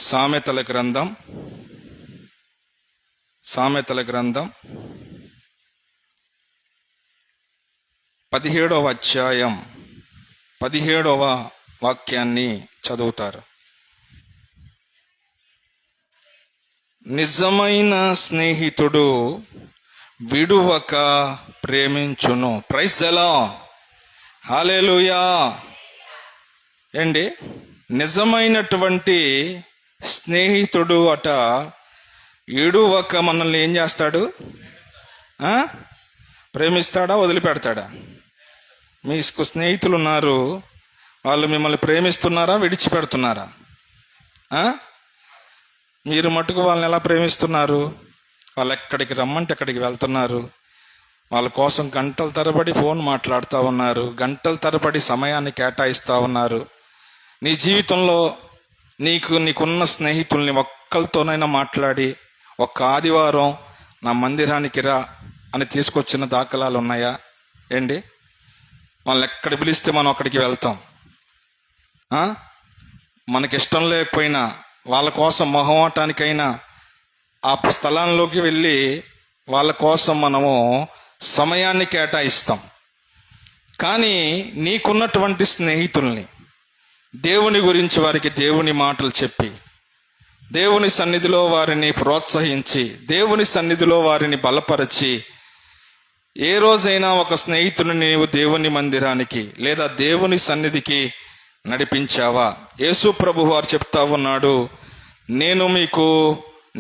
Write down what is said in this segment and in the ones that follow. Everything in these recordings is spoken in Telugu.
సామెతల గ్రంథం 17వ అధ్యాయం 17వ వాక్యాన్ని చదువుతారు. నిజమైన స్నేహితుడు విడువక ప్రేమించును. ప్రైజ్ ది లార్డ్, హల్లెలూయా. ఏంటి నిజమైనటువంటి స్నేహితుడు అట విడువక మనల్ని ఏం చేస్తాడు? ప్రేమిస్తాడా, వదిలిపెడతాడా? మీకు స్నేహితులు ఉన్నారు, వాళ్ళు మిమ్మల్ని ప్రేమిస్తున్నారా, విడిచిపెడుతున్నారా? మీరు మటుకు వాళ్ళని ఎలా ప్రేమిస్తున్నారు? వాళ్ళు ఎక్కడికి రమ్మంటే ఎక్కడికి వెళ్తున్నారు, వాళ్ళ కోసం గంటల తరబడి ఫోన్ మాట్లాడుతూ ఉన్నారు, గంటల తరబడి సమయాన్ని కేటాయిస్తూ ఉన్నారు. నీ జీవితంలో నీకున్న స్నేహితుల్ని ఒక్కరితోనైనా మాట్లాడి ఒక్క ఆదివారం నా మందిరానికి రా అని తీసుకొచ్చిన దాఖలాలు ఉన్నాయా? ఏంటి వాళ్ళని ఎక్కడ పిలిస్తే మనం అక్కడికి వెళ్తాం. మనకిష్టం లేకపోయినా వాళ్ళ కోసం మొహమాటానికైనా ఆ స్థలంలోకి వెళ్ళి వాళ్ళ కోసం మనము సమయాన్ని కేటాయిస్తాం. కానీ నీకున్నటువంటి స్నేహితుల్ని దేవుని గురించి వారికి దేవుని మాటలు చెప్పి, దేవుని సన్నిధిలో వారిని ప్రోత్సహించి, దేవుని సన్నిధిలో వారిని బలపరిచి, ఏ రోజైనా ఒక స్నేహితుని నీవు దేవుని మందిరానికి లేదా దేవుని సన్నిధికి నడిపించావా? యేసు ప్రభు వారు చెప్తా ఉన్నాడు, నేను మీకు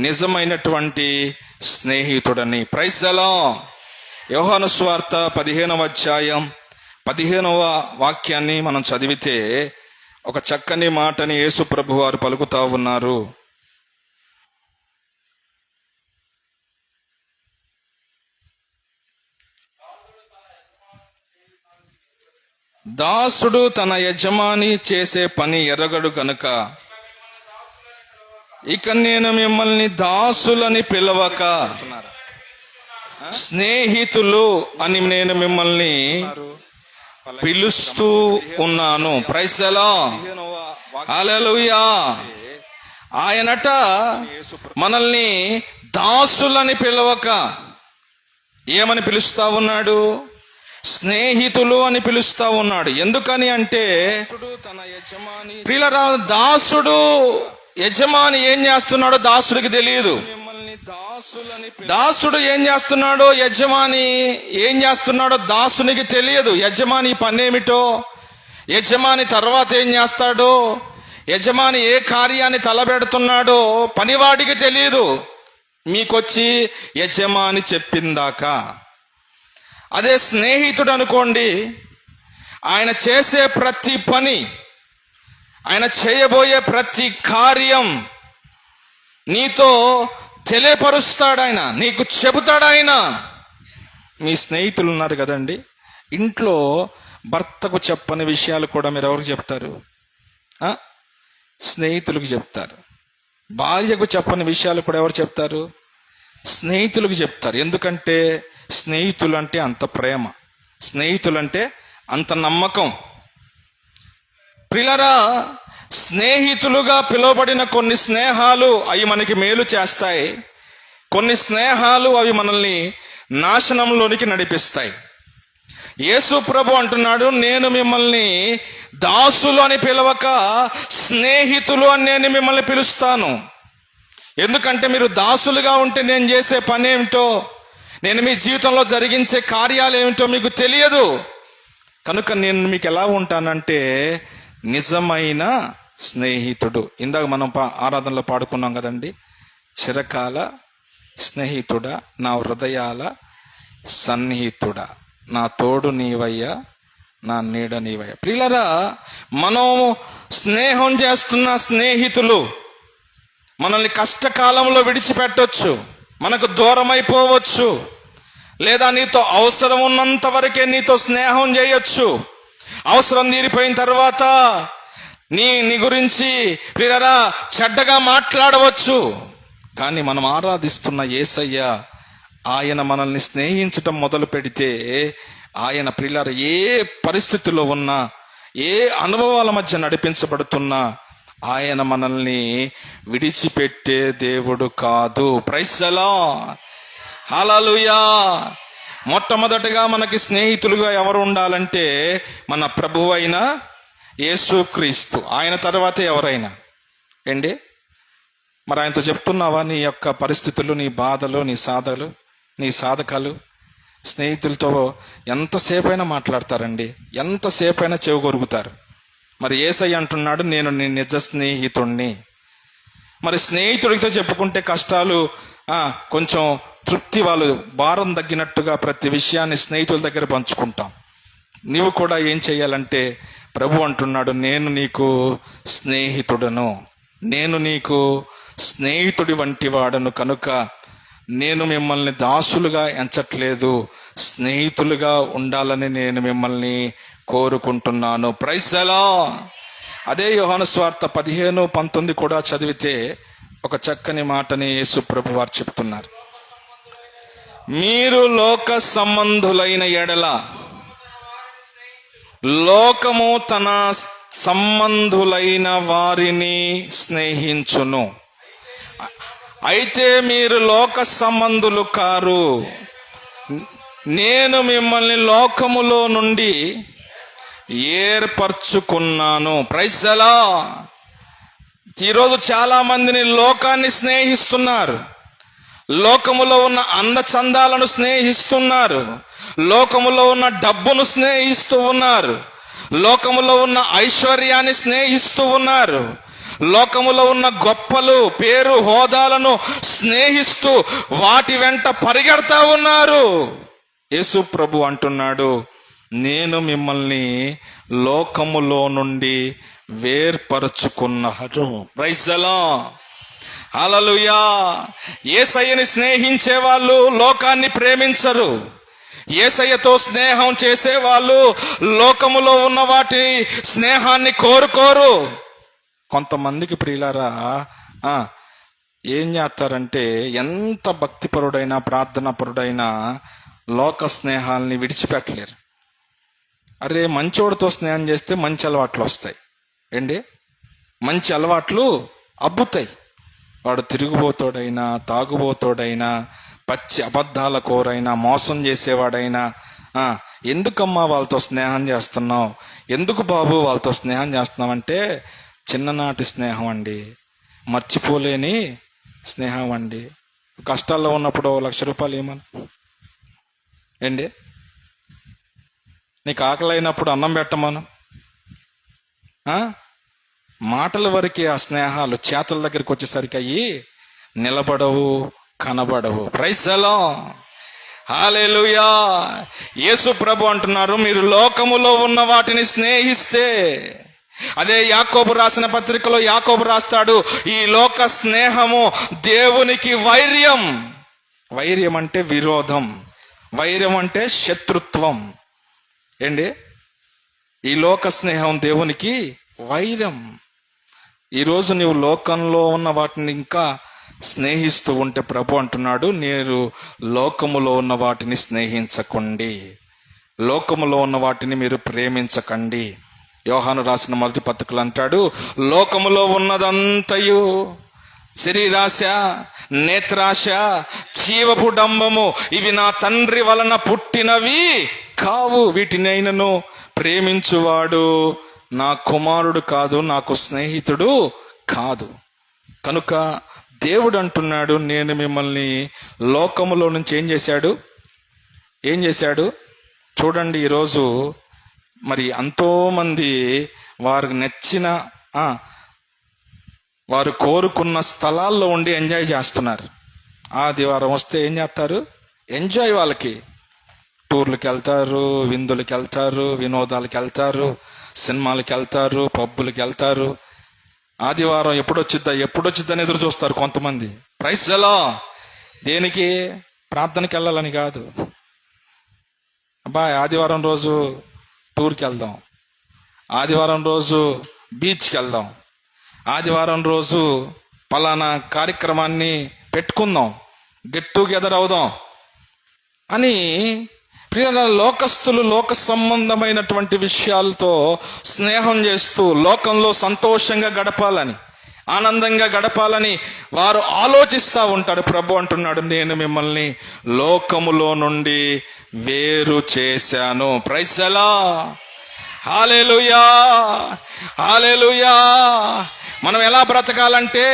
నిజమైనటువంటి స్నేహితుడని. Praise the lord. యోహాను సువార్త 15వ అధ్యాయం 15వ వాక్యాన్ని మనం చదివితే ఒక చక్కని మాటని యేసు ప్రభు వారు పలుకుతా ఉన్నారు. దాసుడు తన యజమాని చేసే పని ఎరగడు కనుక ఇక నేను మిమ్మల్ని దాసులని పిలవక స్నేహితులు అని నేను మిమ్మల్ని పిలుస్తూ ఉన్నాను. ప్రైజ్ ది లార్డ్, హల్లెలూయా. ఆయనట మనల్ని దాసులని పిలవక ఏమని పిలుస్తా ఉన్నాడు? స్నేహితులు అని పిలుస్తా ఉన్నాడు. ఎందుకని అంటే ప్రియులారా, దాసుడు యజమాని ఏం చేస్తున్నాడో దాసుడికి తెలియదు. దాసుడు ఏం చేస్తున్నాడో యజమాని ఏం చేస్తున్నాడో దాసునికి తెలియదు. యజమాని పనేమిటో, యజమాని తర్వాత ఏం చేస్తాడో, యజమాని ఏ కార్యాన్ని తలబెడుతున్నాడో పనివాడికి తెలియదు. మీకొచ్చి యజమాని చెప్పిందాకా. అదే స్నేహితుడు అనుకోండి, ఆయన చేసే ప్రతి పని, ఆయన చేయబోయే ప్రతి కార్యం నీతో తెలియపరుస్తాడు. ఆయన నీకు చెబుతాడు. ఆయన మీ స్నేహితులు ఉన్నారు కదండి, ఇంట్లో భర్తకు చెప్పని విషయాలు కూడా మీరు ఎవరికి చెప్తారు? స్నేహితులకు చెప్తారు. భార్యకు చెప్పని విషయాలు కూడా ఎవరు చెప్తారు? స్నేహితులకు చెప్తారు. ఎందుకంటే స్నేహితులు అంటే అంత ప్రేమ, స్నేహితులంటే అంత నమ్మకం. ప్రియులారా, స్నేహితులుగా పిలువబడిన కొన్ని స్నేహాలు అవి మనకి మేలు చేస్తాయి, కొన్ని స్నేహాలు అవి మనల్ని నాశనంలోనికి నడిపిస్తాయి. యేసు ప్రభు అంటున్నాడు, నేను మిమ్మల్ని దాసులు అని పిలవక స్నేహితులు అని నేను మిమ్మల్ని పిలుస్తాను. ఎందుకంటే మీరు దాసులుగా ఉంటే నేను చేసే పని ఏమిటో, నేను మీ జీవితంలో జరిగించే కార్యాలు ఏమిటో మీకు తెలియదు. కనుక నేను మీకు ఎలా ఉంటానంటే నిజమైన స్నేహితుడు. ఇందాక మనం ఆరాధనలో పాడుకున్నాం కదండి, చిరకాల స్నేహితుడా, నా హృదయాల సన్నిహితుడా, నా తోడు నీవయ్యా, నా నీడ నీవయ్యా. ప్రియులారా, మనం స్నేహం చేస్తున్న స్నేహితులు మనల్ని కష్టకాలంలో విడిచిపెట్టొచ్చు, మనకు దూరం అయిపోవచ్చు, లేదా నీతో అవసరం ఉన్నంత వరకే నీతో స్నేహం చేయొచ్చు. అవసరం తీరిపోయిన తర్వాత నీ గురించి ప్రియులారా చెడ్డగా మాట్లాడవచ్చు. కానీ మనం ఆరాధిస్తున్న యేసయ్య, ఆయన మనల్ని స్నేహించటం మొదలు పెడితే ఆయన ప్రియులారా ఏ పరిస్థితిలో ఉన్నా, ఏ అనుభవాల మధ్య నడిపించబడుతున్నా ఆయన మనల్ని విడిచిపెట్టే దేవుడు కాదు. Praise the lord. హల్లెలూయా. మొట్టమొదటిగా మనకి స్నేహితులుగా ఎవరు ఉండాలంటే మన ప్రభువు అయిన యేసుక్రీస్తు. ఆయన తర్వాతే ఎవరైనా ఏంటి. మరి ఆయనతో చెప్తున్నావా నీ యొక్క పరిస్థితులు, నీ బాధలు, నీ సాధకాలు? స్నేహితులతో ఎంతసేపైనా మాట్లాడతారండి, ఎంతసేపైనా చెవి కొరుకుతారు. మరి యేసయ్య అంటున్నాడు, నేను నీ నిజ స్నేహితుణ్ణి. మరి స్నేహితుడితో చెప్పుకుంటే కష్టాలు కొంచెం తృప్తి, వాళ్ళు భారం తగ్గినట్టుగా ప్రతి విషయాన్ని స్నేహితుల దగ్గర పంచుకుంటాం. నీవు కూడా ఏం చెయ్యాలంటే, ప్రభు అంటున్నాడు, నేను నీకు స్నేహితుడను, నేను నీకు స్నేహితుడి వంటి వాడను, కనుక నేను మిమ్మల్ని దాసులుగా ఎంచట్లేదు, స్నేహితులుగా ఉండాలని నేను మిమ్మల్ని కోరుకుంటున్నాను. Praise the lord. అదే యోహాను సువార్త 15:19 కూడా చదివితే ఒక చక్కని మాటని యేసు ప్రభు వారు చెప్తున్నారు. మీరు లోక సంబంధులైన ఎడల లోకము తన సంబంధులైన వారిని స్నేహించును. అయితే మీరు లోక సంబంధులు కారు, నేను మిమ్మల్ని లోకములో నుండి ఏర్పరచుకున్నాను. Praise the lord. ఈరోజు చాలా మందిని లోకాన్ని స్నేహిస్తున్నారు, లోకములో ఉన్న అందచందాలను స్నేహిస్తున్నారు, లోకములో ఉన్న డబ్బును స్నేహిస్తూ ఉన్నారు, లోకములో ఉన్న ఐశ్వర్యాన్ని స్నేహిస్తూ ఉన్నారు, లోకములో ఉన్న గొప్పలు, పేరు, హోదాలను స్నేహిస్తూ వాటి వెంట పరిగెడతా ఉన్నారు. యేసు ప్రభు అంటున్నాడు, నేను మిమ్మల్ని లోకములో నుండి వేర్పరచుకున్నాను. Praise the lord. హల్లెలూయా. యేసయ్యని స్నేహించే వాళ్ళు లోకాన్ని ప్రేమించరు. యేసయ్యతో స్నేహం చేసే వాళ్ళు లోకములో ఉన్న వాటి స్నేహాన్ని కోరుకోరు. కొంతమందికి ప్రియులారా ఏం చేస్తారంటే, ఎంత భక్తిపరుడైనా ప్రార్థనాపరుడైనా లోక స్నేహాల్ని విడిచిపెట్టలేరు. అరే, మంచోడితో స్నేహం చేస్తే మంచి అలవాట్లు వస్తాయి ఏంటి, మంచి అలవాట్లు అబ్బుతాయి. వాడు తిరుగుబోతోడైనా, తాగుబోతోడైనా, పచ్చి అబద్ధాల కోరైనా, మోసం చేసేవాడైనా, ఎందుకమ్మా వాళ్ళతో స్నేహం చేస్తున్నావు, ఎందుకు బాబు వాళ్ళతో స్నేహం చేస్తున్నావు అంటే, చిన్ననాటి స్నేహం అండి, మర్చిపోలేని స్నేహం అండి. కష్టాల్లో ఉన్నప్పుడు 1,00,000 రూపాయలు ఏమని ఏంటి, నీకు ఆకలి అయినప్పుడు అన్నం పెట్టమను. మాటల వరకే ఆ స్నేహాలు, చేతుల దగ్గరికి వచ్చేసరికి అయ్యి నిలబడవు, కనబడవు. Praise the lord. Hallelujah. Yesu ప్రభు అంటున్నారు, మీరు లోకములో ఉన్న వాటిని స్నేహిస్తే, అదే యాకోబు రాసిన పత్రికలో యాకోబు రాస్తాడు, ఈ లోక స్నేహము దేవునికి వైర్యం. వైర్యం అంటే విరోధం, వైర్యం అంటే శత్రుత్వం ఏంటి. ఈ లోక స్నేహం దేవునికి వైరం. ఈరోజు నీవు లోకంలో ఉన్న వాటిని ఇంకా స్నేహిస్తూ ఉంటే ప్రభు అంటున్నాడు, నేను లోకములో ఉన్న వాటిని స్నేహించకండి, లోకములో ఉన్న వాటిని మీరు ప్రేమించకండి. యోహాను రాసిన మొదటి పత్రికలు అంటాడు, లోకములో ఉన్నదంతయు శరీరాశ, నేత్రాశ, జీవపు డంబము, ఇవి నా తండ్రి వలన పుట్టినవి కావు, వీటినైనను ప్రేమించువాడు నా కుమారుడు కాదు, నాకు స్నేహితుడు కాదు. కనుక దేవుడు అంటున్నాడు, నేను మిమ్మల్ని లోకములో నుంచి ఏం చేశాడు చూడండి. ఈరోజు మరి ఎంతోమంది వారికి నచ్చిన వారు కోరుకున్న స్థలాల్లో ఉండి ఎంజాయ్ చేస్తున్నారు. ఆదివారం వస్తే ఏం చేస్తారు, ఎంజాయ్. వాళ్ళకి టూర్లకు వెళ్తారు, విందులకు వెళ్తారు, వినోదాలకు వెళ్తారు, సినిమాలకు వెళ్తారు, పబ్బులకు వెళ్తారు. ఆదివారం ఎప్పుడొచ్చిద్దని ఎదురు చూస్తారు కొంతమంది. Praise the lord. దేనికి? ప్రార్థనకి వెళ్ళాలని కాదు. అబ్బాయి ఆదివారం రోజు టూర్కి వెళ్దాం, ఆదివారం రోజు బీచ్కి వెళ్దాం, ఆదివారం రోజు పలానా కార్యక్రమాన్ని పెట్టుకుందాం, గెట్ టుగెదర్ అవుదాం అని ప్రియుల, లోకస్తులు లోక సంబంధమైనటువంటి విషయాలతో స్నేహం చేస్తూ లోకంలో సంతోషంగా గడపాలని, ఆనందంగా గడపాలని వారు ఆలోచిస్తూ ఉంటారు. ప్రభు అంటున్నాడు, నేను మిమ్మల్ని లోకములో నుండి వేరు చేశాను. Praise the lord. Hallelujah, hallelujah. మనం ఎలా బ్రతకాలంటే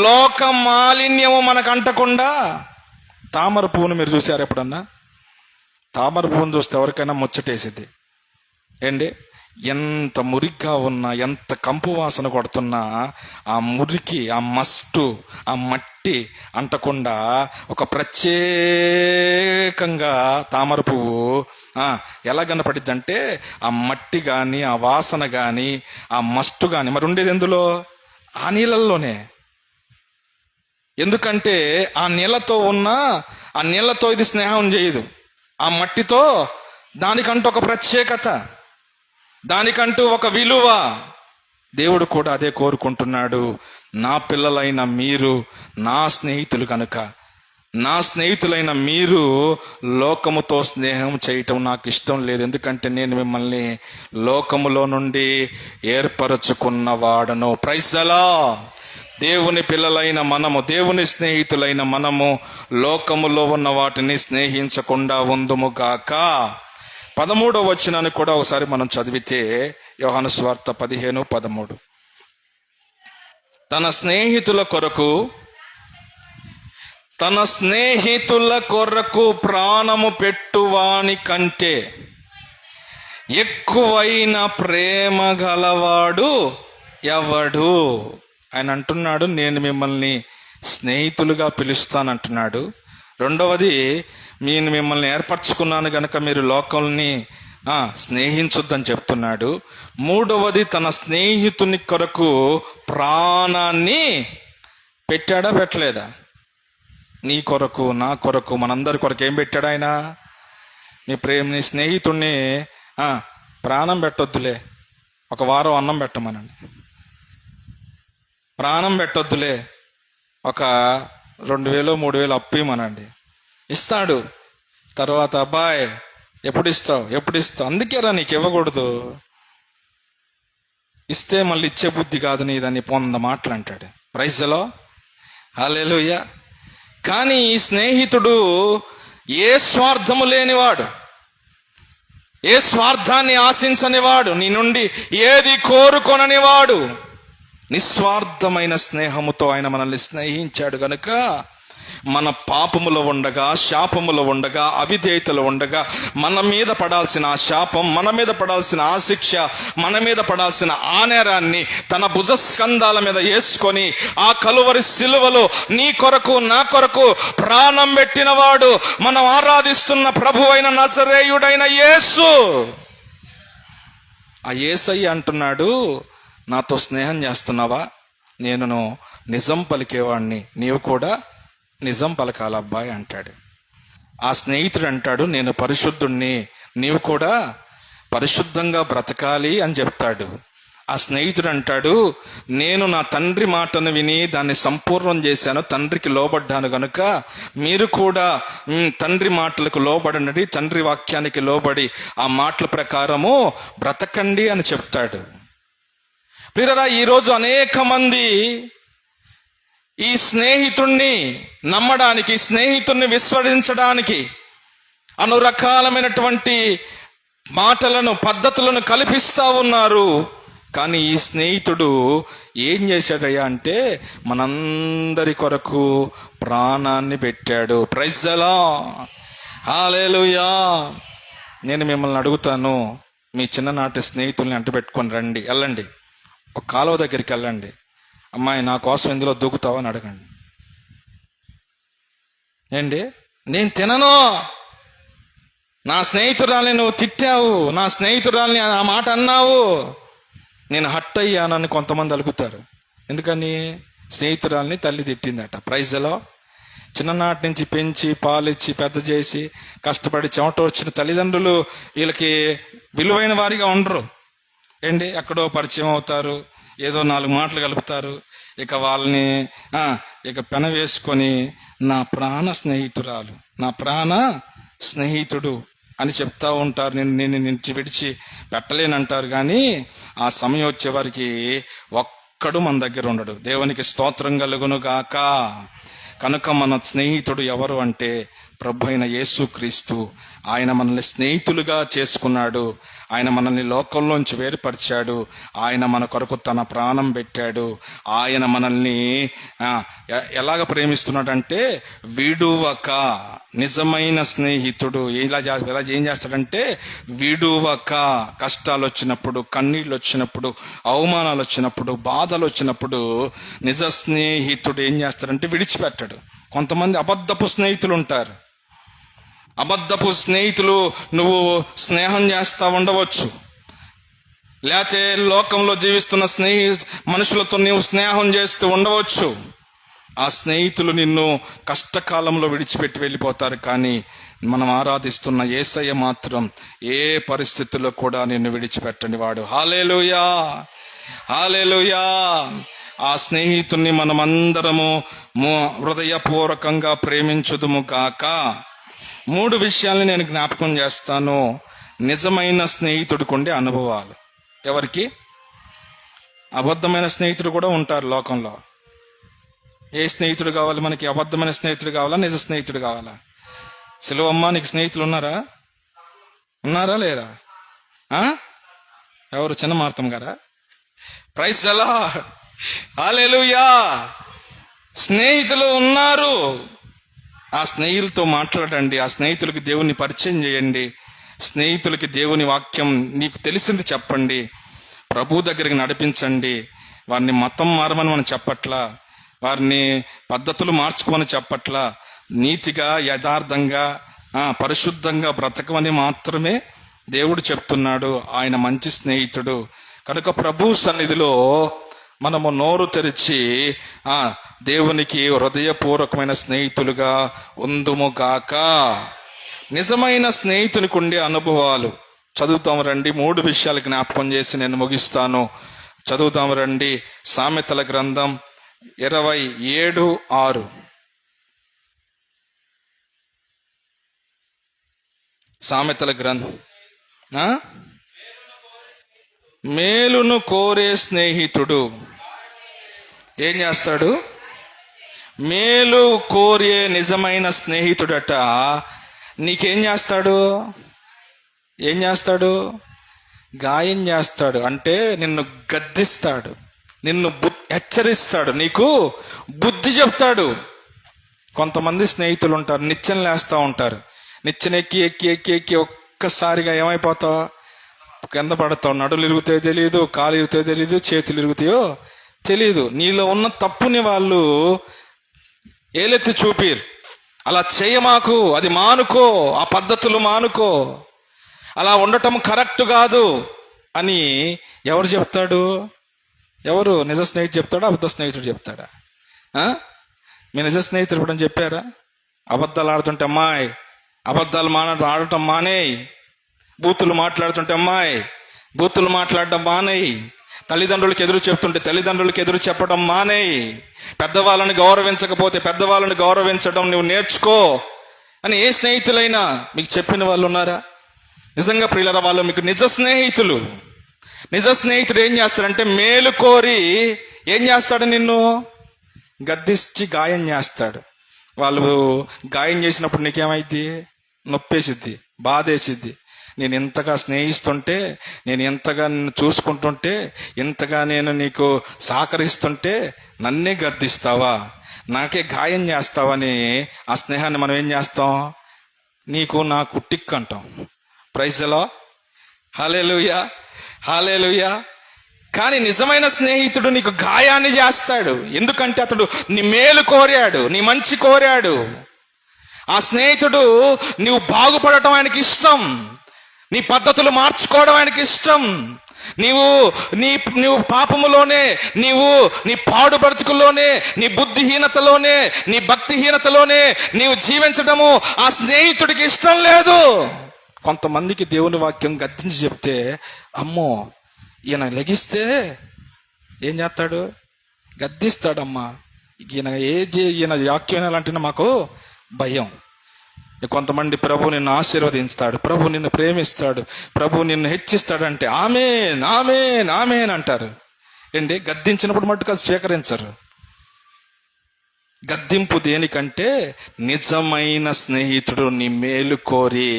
లోక మాలిన్యము మనకు అంటకుండా. తామర పువ్వును మీరు చూసారు ఎప్పుడన్నా? తామర పువ్వును చూస్తే ఎవరికైనా ముచ్చటేసింది ఏంటి? ఎంత మురిగ్గా ఉన్నా, ఎంత కంపు వాసన కొడుతున్నా ఆ మురికి, ఆ మస్టు, ఆ మట్టి అంటకుండా ఒక ప్రత్యేకంగా తామర పువ్వు ఎలా కనపడిద్ది అంటే, ఆ మట్టి కానీ, ఆ వాసన కానీ, ఆ మస్టు కానీ మరి ఉండేది ఎందులో? ఆ నీళ్ళల్లోనే. ఎందుకంటే ఆ నీళ్ళతో ఆ నీళ్ళతో ఇది స్నేహం చేయదు. ఆ మట్టితో దానికంటూ ఒక ప్రత్యేకత, దానికంటూ ఒక విలువ. దేవుడు కూడా అదే కోరుకుంటున్నాడు. నా పిల్లలైన మీరు నా స్నేహితులు కనుక, నా స్నేహితులైన మీరు లోకముతో స్నేహం చేయటం నాకు ఇష్టం లేదు. ఎందుకంటే నేను మిమ్మల్ని లోకములో నుండి ఏర్పరచుకున్న వాడను. Praise the lord. దేవుని పిల్లలైన మనము, దేవుని స్నేహితులైన మనము లోకములో ఉన్న వాటిని స్నేహించకుండా ఉందుముగాక. 13వ వచనాన్ని కూడా ఒకసారి మనం చదివితే, యోహాను సువార్త 15:13. తన స్నేహితుల కొరకు ప్రాణము పెట్టువాని కంటే ఎక్కువైన ప్రేమ గలవాడు ఎవడు? ఆయన అంటున్నాడు, నేను మిమ్మల్ని స్నేహితులుగా పిలుస్తానంటున్నాడు. రెండవది, నేను మిమ్మల్ని ఏర్పరచుకున్నాను గనక మీరు లోకాలని స్నేహించొద్దని చెప్తున్నాడు. మూడవది, తన స్నేహితుని కొరకు ప్రాణాన్ని పెట్టాడా పెట్టలేదా? నీ కొరకు, నా కొరకు, మనందరి కొరకు ఏం పెట్టాడు ఆయన? నీ స్నేహితుడిని ప్రాణం పెట్టొద్దులే, ఒక వారం అన్నం పెట్టమనండి. ప్రాణం పెట్టొద్దులే, ఒక 2000 3000 అప్పు ఇమ్మనండి. ఇస్తాడు. తర్వాత, అబ్బాయ్ ఎప్పుడు ఇస్తావు? అందుకేరా నీకు ఇవ్వకూడదు, ఇస్తే మళ్ళీ ఇచ్చే బుద్ధి కాదు నీదని 100 మాటలు అంటాడు. Praise the lord. హల్లెలూయా. కానీ ఈ స్నేహితుడు ఏ స్వార్థము లేనివాడు, ఏ స్వార్థాన్ని ఆశించనివాడు, నీ నుండి ఏది కోరుకొననివాడు. నిస్వార్థమైన స్నేహముతో ఆయన మనల్ని స్నేహించాడు గనుక మన పాపములో ఉండగా, శాపములో ఉండగా, అవిధేయతలో ఉండగా మన మీద పడాల్సిన ఆ శాపం, మన మీద పడాల్సిన ఆ శిక్ష, మన మీద పడాల్సిన ఆ నేరాన్ని తన భుజస్కంధాల మీద వేసుకొని ఆ కలువరి సిలువలో నీ కొరకు, నా కొరకు ప్రాణం పెట్టినవాడు మనం ఆరాధిస్తున్న ప్రభువైన నజరేయుడైన యేసు. ఆ యేసయ్య అంటున్నాడు, నాతో స్నేహం చేస్తున్నావా? నేను నిజం పలికేవాడిని, నీవు కూడా నిజం పలకాలబ్బాయి అంటాడు. ఆ స్నేహితుడు అంటాడు, నేను పరిశుద్ధుణ్ణి, నీవు కూడా పరిశుద్ధంగా బ్రతకాలి అని చెప్తాడు. ఆ స్నేహితుడు అంటాడు, నేను నా తండ్రి మాటను విని దాన్ని సంపూర్ణం చేశాను, తండ్రికి లోబడ్డాను గనుక మీరు కూడా తండ్రి మాటలకు లోబడండి, తండ్రి వాక్యానికి లోబడి ఆ మాటల ప్రకారము బ్రతకండి అని చెప్తాడు. ప్రియరా, ఈరోజు అనేక మంది ఈ స్నేహితుణ్ణి నమ్మడానికి, స్నేహితుణ్ణి విశ్వసించడానికి రకాలమైనటువంటి మాటలను, పద్ధతులను కల్పిస్తూ ఉన్నారు. కానీ ఈ స్నేహితుడు ఏం చేశాడయ్యా అంటే మనందరి కొరకు ప్రాణాన్ని పెట్టాడు. Praise the lord. హల్లెలూయా. నేను మిమ్మల్ని అడుగుతాను, మీ చిన్ననాటి స్నేహితుల్ని అంటబెట్టుకొని రండి, వెళ్ళండి, ఒక కాలువ దగ్గరికి వెళ్ళండి, అమ్మాయి నా కోసం ఇందులో దూకుతావని అడగండి. ఏంటి? నేను తినను, నా స్నేహితురాల్ని నువ్వు తిట్టావు, నా స్నేహితురాల్ని ఆ మాట అన్నావు, నేను హట్ అయ్యానని కొంతమంది అలుగుతారు. ఎందుకని? స్నేహితురాల్ని తల్లి తిట్టిందట. Praise the lord. చిన్ననాటి నుంచి పెంచి పాలిచ్చి పెద్ద చేసి కష్టపడి చెమట వచ్చిన తల్లిదండ్రులు వీళ్ళకి విలువైన వారిగా ఉండరు. ఏంటి? ఎక్కడో పరిచయం అవుతారు, ఏదో 4 మాటలు కలుపుతారు, ఇక వాళ్ళని ఇక పెన వేసుకొని నా ప్రాణ స్నేహితురాలు, నా ప్రాణ స్నేహితుడు అని చెప్తా ఉంటారు. నేను నుంచి విడిచి పెట్టలేనంటారు. కానీ ఆ సమయం వచ్చే వారికి ఒక్కడు మన దగ్గర ఉండడు. దేవునికి స్తోత్రం కలుగును గాక. కనుక మన స్నేహితుడు ఎవరు అంటే ప్రభు అయిన యేసుక్రీస్తు. ఆయన మనల్ని స్నేహితులుగా చేసుకున్నాడు. ఆయన మనల్ని లోకంలోంచి వేరుపరిచాడు. ఆయన మన కొరకు తన ప్రాణం పెట్టాడు. ఆయన మనల్ని ఎలాగ ప్రేమిస్తున్నాడంటే విడువక. నిజమైన స్నేహితుడు ఏం చేస్తాడంటే విడువక. కష్టాలు వచ్చినప్పుడు, కన్నీళ్ళు వచ్చినప్పుడు, అవమానాలు వచ్చినప్పుడు, బాధలు వచ్చినప్పుడు నిజ స్నేహితుడు ఏం చేస్తాడంటే విడిచిపెట్టాడు. కొంతమంది అబద్ధపు స్నేహితులు ఉంటారు. అబద్ధపు స్నేహితులు నువ్వు స్నేహం చేస్తా ఉండవచ్చు, లేకపోతే లోకంలో జీవిస్తున్న మనుషులతో నీవు స్నేహం చేస్తూ ఉండవచ్చు. ఆ స్నేహితులు నిన్ను కష్టకాలంలో విడిచిపెట్టి వెళ్ళిపోతారు. కానీ మనం ఆరాధిస్తున్న యేసయ్య మాత్రం ఏ పరిస్థితుల్లో కూడా నిన్ను విడిచిపెట్టని వాడు. హల్లెలూయా, హల్లెలూయా. ఆ స్నేహితుణ్ణి మనమందరము హృదయపూర్వకంగా ప్రేమించుదుము గాక. 3 విషయాల్ని నేను జ్ఞాపకం చేస్తాను. నిజమైన స్నేహితుడికి ఉండే అనుభవాలు. ఎవరికి? అబద్ధమైన స్నేహితుడు కూడా ఉంటారు లోకంలో. ఏ స్నేహితుడు కావాలి మనకి? అబద్ధమైన స్నేహితుడు కావాలా, నిజ స్నేహితుడు కావాలా? సిలువమ్మ, నీకు స్నేహితులు ఉన్నారా లేరా? ఎవరు? చిన్న మార్తం గారా? ప్రైజ్ ది లార్డ్, హల్లెలూయా. స్నేహితులు ఉన్నారు. ఆ స్నేహితులతో మాట్లాడండి. ఆ స్నేహితులకి దేవుని పరిచయం చేయండి. స్నేహితులకి దేవుని వాక్యం నీకు తెలిసింది చెప్పండి. ప్రభు దగ్గరికి నడిపించండి. వారిని మతం మారమని మనం చెప్పట్లా, వారిని పద్ధతులు మార్చుకోమని చెప్పట్లా. నీతిగా, యథార్థంగా, పరిశుద్ధంగా బ్రతకమని మాత్రమే దేవుడు చెప్తున్నాడు. ఆయన మంచి స్నేహితుడు. కనుక ప్రభు సన్నిధిలో మనము నోరు తెరిచి దేవునికి హృదయపూర్వకమైన స్నేహితులుగా ఉందుముగాక. నిజమైన స్నేహితునికి ఉండే అనుభవాలు చదువుతాము రండి. 3 విషయాలు జ్ఞాపకం చేసి నేను ముగిస్తాను. చదువుతాము రండి. సామెతల గ్రంథం 27:6. సామెతల గ్రంథం. మేలును కోరే స్నేహితుడు ఏం చేస్తాడు? మేలు కోరే నిజమైన స్నేహితుడట నీకేం చేస్తాడు? గాయం చేస్తాడు. అంటే నిన్ను గద్దిస్తాడు, నిన్ను హెచ్చరిస్తాడు, నీకు బుద్ధి చెప్తాడు. కొంతమంది స్నేహితులు ఉంటారు, నిచ్చెన లేస్తూ ఉంటారు. నిచ్చెన ఎక్కి ఎక్కి ఎక్కి ఎక్కి ఒక్కసారిగా ఏమైపోతావు? కింద పడతావు. నడులు ఇరుగుతాయో తెలియదు, కాలు ఇరుగుతాయో తెలియదు, చేతులు ఇరుగుతాయో తెలియదు. నీలో ఉన్న తప్పుని వాళ్ళు ఏలెత్తి చూపిరు. అలా చేయమాకు, అది మానుకో, ఆ పద్ధతులు మానుకో, అలా ఉండటం కరెక్ట్ కాదు అని ఎవరు చెప్తాడు? ఎవరు? నిజ స్నేహితుడు చెప్తాడా, అబద్ధ స్నేహితుడు చెప్తాడా? మీ నిజ స్నేహితుడు ఇప్పుడు చెప్పారా? అబద్ధాలు ఆడుతుంటే అమ్మాయి, అబద్ధాలు ఆడటం మానేయి. బూతులు మాట్లాడుతుంటే అమ్మాయి, బూతులు మాట్లాడటం మానేయి. తల్లిదండ్రులకు ఎదురు చెప్తుంటే తల్లిదండ్రులకు ఎదురు చెప్పడం మానేయి. పెద్దవాళ్ళని గౌరవించకపోతే పెద్దవాళ్ళని గౌరవించడం నువ్వు నేర్చుకో అని ఏ స్నేహితులైనా మీకు చెప్పిన వాళ్ళు ఉన్నారా? నిజంగా ప్రియులారా, వాళ్ళు మీకు నిజ స్నేహితులు. నిజ స్నేహితుడు ఏం చేస్తాడంటే మేలు కోరి ఏం చేస్తాడు? నిన్ను గద్దించి గాయం చేస్తాడు. వాళ్ళు గాయం చేసినప్పుడు నీకేమైద్ది? నొప్పేసిద్ది, బాధేసిద్ది. నేను ఇంతగా స్నేహిస్తుంటే, నేను ఎంతగా నిన్ను చూసుకుంటుంటే, ఇంతగా నేను నీకు సహకరిస్తుంటే నన్నే గద్దిస్తావా, నాకే గాయం చేస్తావని ఆ స్నేహాన్ని మనం ఏం చేస్తాం? నీకు నాకు టిక్ అంటాం. ప్రైజ్ ది లార్డ్, హల్లెలూయా, హల్లెలూయా. కానీ నిజమైన స్నేహితుడు నీకు గాయాన్ని చేస్తాడు. ఎందుకంటే అతడు నీ మేలు కోరాడు, నీ మంచి కోరాడు. ఆ స్నేహితుడు నీవు బాగుపడటం ఆయనకి ఇష్టం, నీ పద్ధతులు మార్చుకోవడం ఆయనకి ఇష్టం. నీవు పాపములోనే, నీ పాడు బ్రతుకుల్లోనే, నీ బుద్ధిహీనతలోనే, నీ భక్తిహీనతలోనే నీవు జీవించడము ఆ స్నేహితుడికి ఇష్టం లేదు. కొంతమందికి దేవుని వాక్యం గద్దించి చెప్తే, అమ్మో ఈయన లెగిస్తే ఏం చేస్తాడు? గద్దిస్తాడమ్మా. ఈయన వాక్యం వినాలంటే మాకు భయం. కొంతమంది ప్రభు నిన్ను ఆశీర్వదించుతాడు, ప్రభు నిన్ను ప్రేమిస్తాడు, ప్రభు నిన్ను హెచ్చిస్తాడంటే ఆమేన్ ఆమేన్ ఆమేన్ అంటారు. ఏంటి గద్దించినప్పుడు మట్టుకు అది స్వీకరించరు. గద్దింపు దేనికంటే నిజమైన స్నేహితుడు నీ మేలు కోరి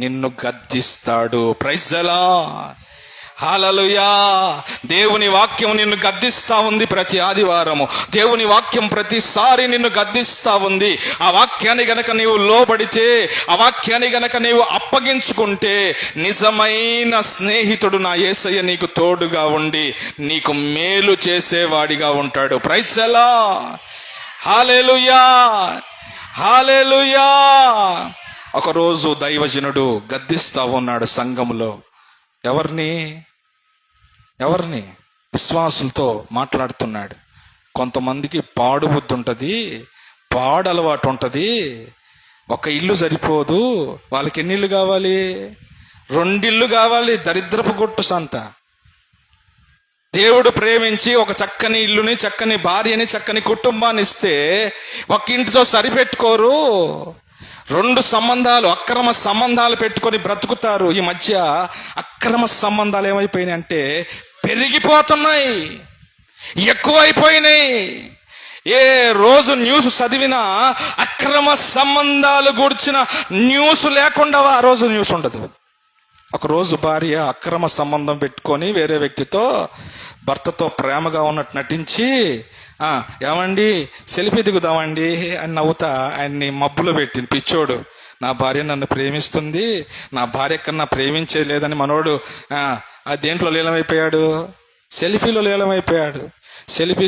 నిన్ను గద్దిస్తాడు. ప్రైజ్ ది లార్డ్, హల్లెలూయా. దేవుని వాక్యం నిన్ను గద్దిస్తా ఉంది ప్రతి ఆదివారము. దేవుని వాక్యం ప్రతిసారి నిన్ను గద్దిస్తా ఉంది. ఆ వాక్యాన్ని గనక నీవు లోబడితే, ఆ వాక్యాన్ని గనక నీవు అప్పగించుకుంటే, నిజమైన స్నేహితుడు నా యేసయ్య నీకు తోడుగా ఉండి నీకు మేలు చేసేవాడిగా ఉంటాడు. ప్రైజ్ ది లార్డ్, హల్లెలూయా హల్లెలూయా. ఒకరోజు దైవజనుడు గద్దిస్తా ఉన్నాడు సంఘములో. ఎవరిని? విశ్వాసులతో మాట్లాడుతున్నాడు. కొంతమందికి పాడు బుద్ధి ఉంటుంది, పాడు అలవాటు ఉంటుంది. ఒక ఇల్లు సరిపోదు, వాళ్ళకి ఎన్ని ఇల్లు కావాలి? 2 ఇళ్ళు కావాలి. దరిద్రపు కొట్టు సంత. దేవుడు ప్రేమించి ఒక చక్కని ఇల్లుని, చక్కని భార్యని, చక్కని కుటుంబాన్ని ఇస్తే ఒక ఇంటితో సరిపెట్టుకోరు. 2 సంబంధాలు, అక్రమ సంబంధాలు పెట్టుకొని బ్రతుకుతారు. ఈ మధ్య అక్రమ సంబంధాలు ఏమైపోయినాయి అంటే పెరిగిపోతున్నాయి, ఎక్కువైపోయినాయి. ఏ రోజు న్యూస్ చదివినా అక్రమ సంబంధాలు గురించిన న్యూస్ లేకుండా ఆ రోజు న్యూస్ ఉండదు. ఒకరోజు భార్య అక్రమ సంబంధం పెట్టుకొని వేరే వ్యక్తితో, భర్తతో ప్రేమగా ఉన్నట్టు నటించి, ఏమండి సెల్ఫీ దిగుదామండి అని నవ్వుతా ఆయన్ని మబ్బులో పెట్టింది. పిచ్చోడు, నా భార్య నన్ను ప్రేమిస్తుంది, నా భార్య కన్నా ప్రేమించేది లేదని మనోడు ఆ దేంట్లో లీలమైపోయాడు? సెల్ఫీలో లీలమైపోయాడు. సెల్ఫీ